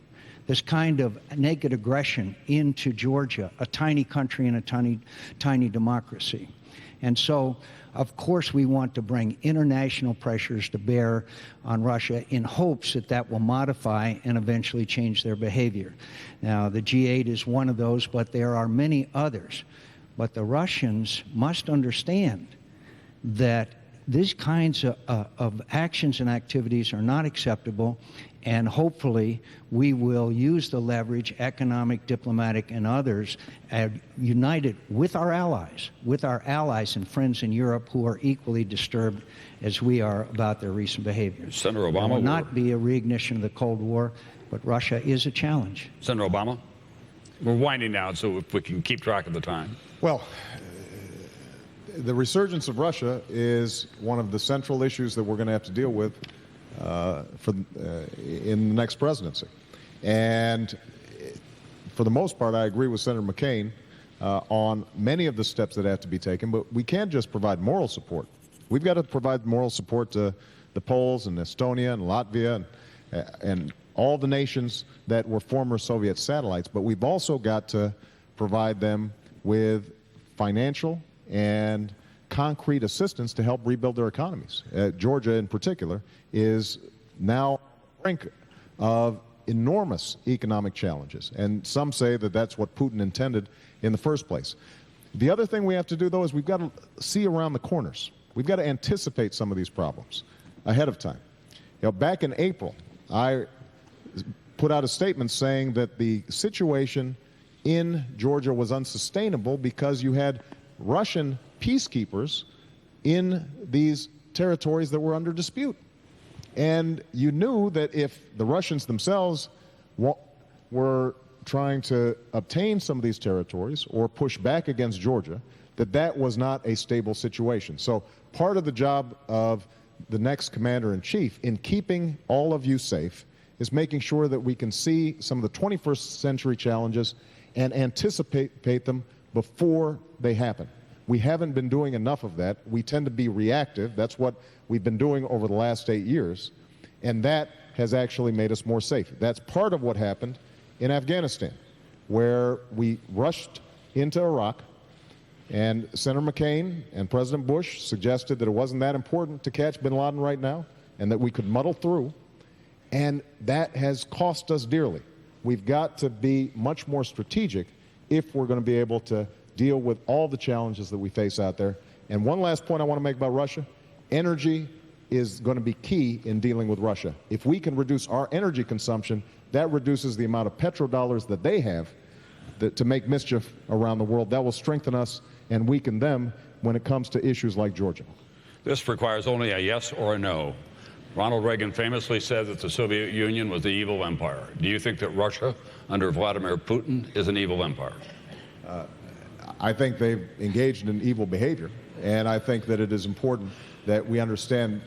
this kind of naked aggression into Georgia, a tiny country and a tiny democracy. And so, of course, we want to bring international pressures to bear on Russia in hopes that that will modify and eventually change their behavior. Now, the G8 is one of those, but there are many others. But the Russians must understand that these kinds of actions and activities are not acceptable, and hopefully we will use the leverage, economic, diplomatic, and others, united with our allies and friends in Europe who are equally disturbed as we are about their recent behavior. Senator Obama. It will not be a reignition of the Cold War, but Russia is a challenge. Senator Obama. We're winding down, so if we can keep track of the time. Well, the resurgence of Russia is one of the central issues that we're going to have to deal with in the next presidency. And for the most part, I agree with Senator McCain on many of the steps that have to be taken, but we can't just provide moral support. We've got to provide moral support to the Poles and Estonia and Latvia and all the nations that were former Soviet satellites, but we've also got to provide them with financial and concrete assistance to help rebuild their economies. Georgia, in particular, is now on the brink of enormous economic challenges, and some say that that's what Putin intended in the first place. The other thing we have to do, though, is we've got to see around the corners. We've got to anticipate some of these problems ahead of time. You know, back in April, I put out a statement saying that the situation in Georgia was unsustainable because you had Russian peacekeepers in these territories that were under dispute. And you knew that if the Russians themselves were trying to obtain some of these territories or push back against Georgia, that that was not a stable situation. So part of the job of the next commander-in-chief in keeping all of you safe is making sure that we can see some of the 21st century challenges and anticipate them before they happen. We haven't been doing enough of that. We tend to be reactive. That's what we've been doing over the last 8 years, and that has actually made us more safe. That's part of what happened in Afghanistan, where we rushed into Iraq, and Senator McCain and President Bush suggested that it wasn't that important to catch bin Laden right now and that we could muddle through, and that has cost us dearly. We've got to be much more strategic if we're going to be able to deal with all the challenges that we face out there. And one last point I want to make about Russia: energy is going to be key in dealing with Russia. If we can reduce our energy consumption, that reduces the amount of petrodollars that they have to make mischief around the world. That will strengthen us and weaken them when it comes to issues like Georgia. This requires only a yes or a no. Ronald Reagan famously said that the Soviet Union was the evil empire. Do you think that Russia, under Vladimir Putin, is an evil empire? I think they've engaged in evil behavior, and I think that it is important that we understand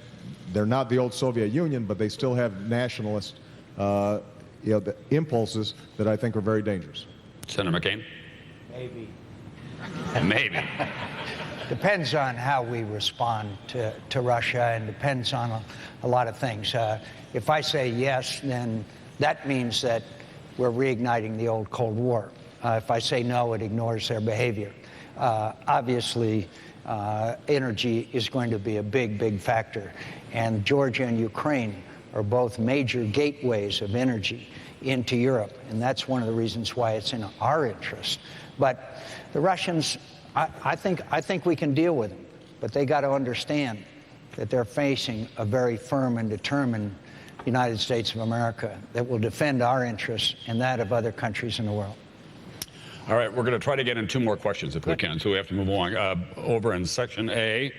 they're not the old Soviet Union, but they still have nationalist the impulses that I think are very dangerous. Senator McCain? Maybe. Maybe. Depends on how we respond to Russia, and depends on a lot of things. If I say yes, then that means that we're reigniting the old Cold War. If I say no, it ignores their behavior. Obviously, energy is going to be a big, big factor. And Georgia and Ukraine are both major gateways of energy into Europe, and that's one of the reasons why it's in our interest. But the Russians, I think we can deal with them, but they got to understand that they're facing a very firm and determined United States of America that will defend our interests and that of other countries in the world. All right, we're going to try to get in 2 more questions if we can, so we have to move along. Over in Section A,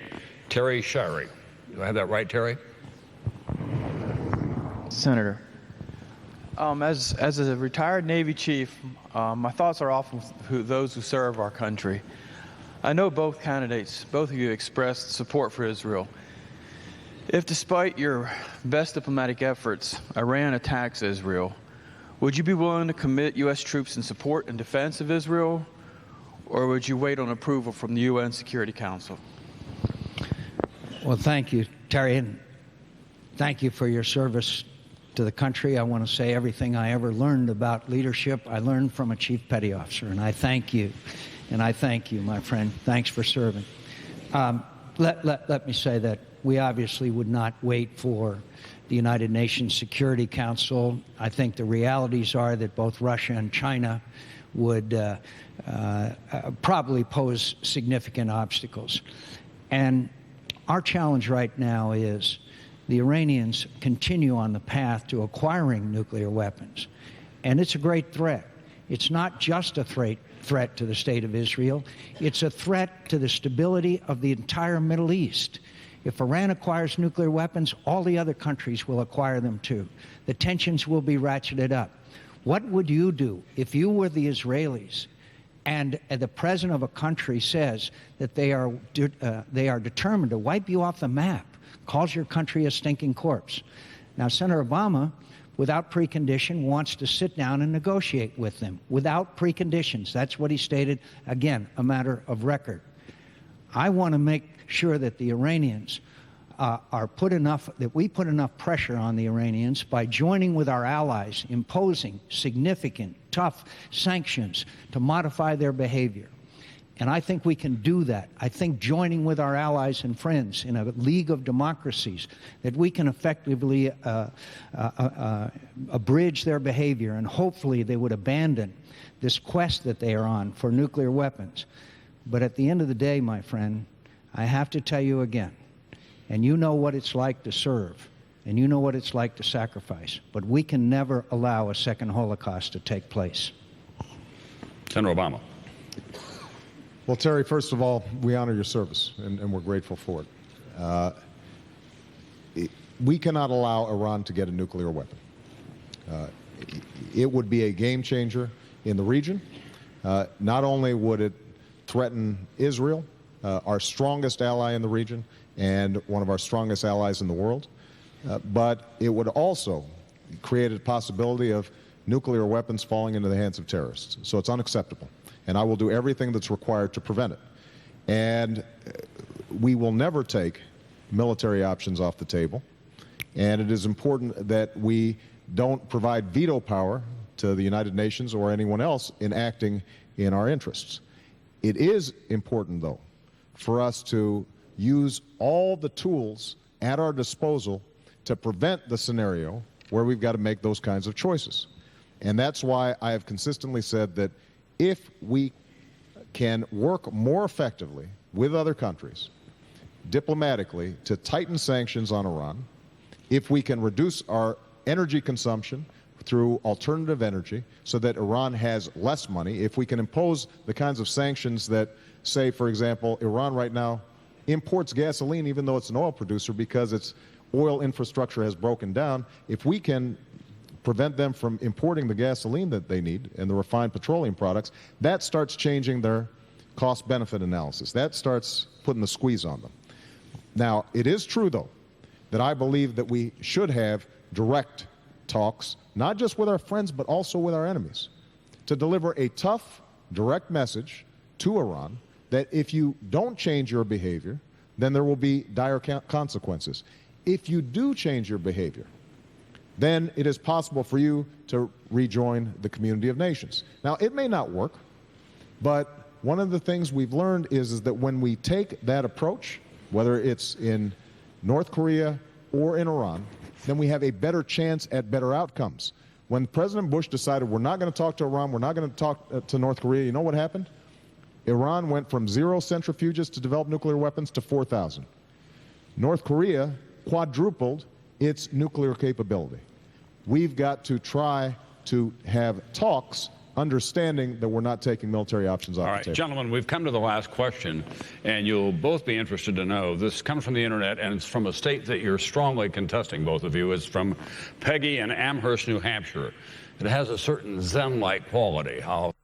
Terry Shirey. Do I have that right, Terry? Senator, as a retired Navy chief, my thoughts are often with those who serve our country. I know both candidates, both of you expressed support for Israel. If, despite your best diplomatic efforts, Iran attacks Israel, would you be willing to commit U.S. troops in support and defense of Israel, or would you wait on approval from the UN Security Council? Well, thank you, Terry, and thank you for your service to the country. I want to say everything I ever learned about leadership, I learned from a chief petty officer, and I thank you. And I thank you, my friend. Thanks for serving. Let me say that we obviously would not wait for the United Nations Security Council. I think the realities are that both Russia and China would probably pose significant obstacles. And our challenge right now is the Iranians continue on the path to acquiring nuclear weapons. And it's a great threat. It's not just a threat to the state of Israel. It's a threat to the stability of the entire Middle East. If Iran acquires nuclear weapons, all the other countries will acquire them too. The tensions will be ratcheted up. What would you do if you were the Israelis and the president of a country says that they are determined to wipe you off the map, calls your country a stinking corpse? Now, Senator Obama, without precondition, wants to sit down and negotiate with them without preconditions. That's what he stated. Again, a matter of record. I want to make sure that the Iranians that we put enough pressure on the Iranians by joining with our allies, imposing significant, tough sanctions to modify their behavior. And I think we can do that. I think joining with our allies and friends in a league of democracies, that we can effectively abridge their behavior, and hopefully they would abandon this quest that they are on for nuclear weapons. But at the end of the day, my friend, I have to tell you again, and you know what it's like to serve, and you know what it's like to sacrifice, but we can never allow a second Holocaust to take place. Senator Obama. Well, Terry, first of all, we honor your service, and we're grateful for it. We cannot allow Iran to get a nuclear weapon. It would be a game changer in the region. Not only would it threaten Israel, our strongest ally in the region and one of our strongest allies in the world, but it would also create a possibility of nuclear weapons falling into the hands of terrorists. So it's unacceptable. And I will do everything that's required to prevent it. And we will never take military options off the table. And it is important that we don't provide veto power to the United Nations or anyone else in acting in our interests. It is important, though, for us to use all the tools at our disposal to prevent the scenario where we've got to make those kinds of choices. And that's why I have consistently said that if we can work more effectively with other countries, diplomatically, to tighten sanctions on Iran, if we can reduce our energy consumption through alternative energy so that Iran has less money, if we can impose the kinds of sanctions that, say, for example, Iran right now imports gasoline even though it's an oil producer because its oil infrastructure has broken down, if we can prevent them from importing the gasoline that they need and the refined petroleum products, that starts changing their cost-benefit analysis. That starts putting the squeeze on them. Now, it is true, though, that I believe that we should have direct talks, not just with our friends, but also with our enemies, to deliver a tough, direct message to Iran that if you don't change your behavior, then there will be dire consequences. If you do change your behavior, then it is possible for you to rejoin the community of nations. Now, it may not work, but one of the things we've learned is that when we take that approach, whether it's in North Korea or in Iran, then we have a better chance at better outcomes. When President Bush decided we're not going to talk to Iran, we're not going to talk to North Korea, you know what happened? Iran went from 0 centrifuges to develop nuclear weapons to 4,000. North Korea quadrupled its nuclear capability. We've got to try to have talks, understanding that we're not taking military options off All the right, table. gentlemen, we've come to the last question, and you'll both be interested to know. This comes from the internet, and it's from a state that you're strongly contesting, both of you. It's from Peggy in Amherst, New Hampshire. It has a certain Zen-like quality. I'll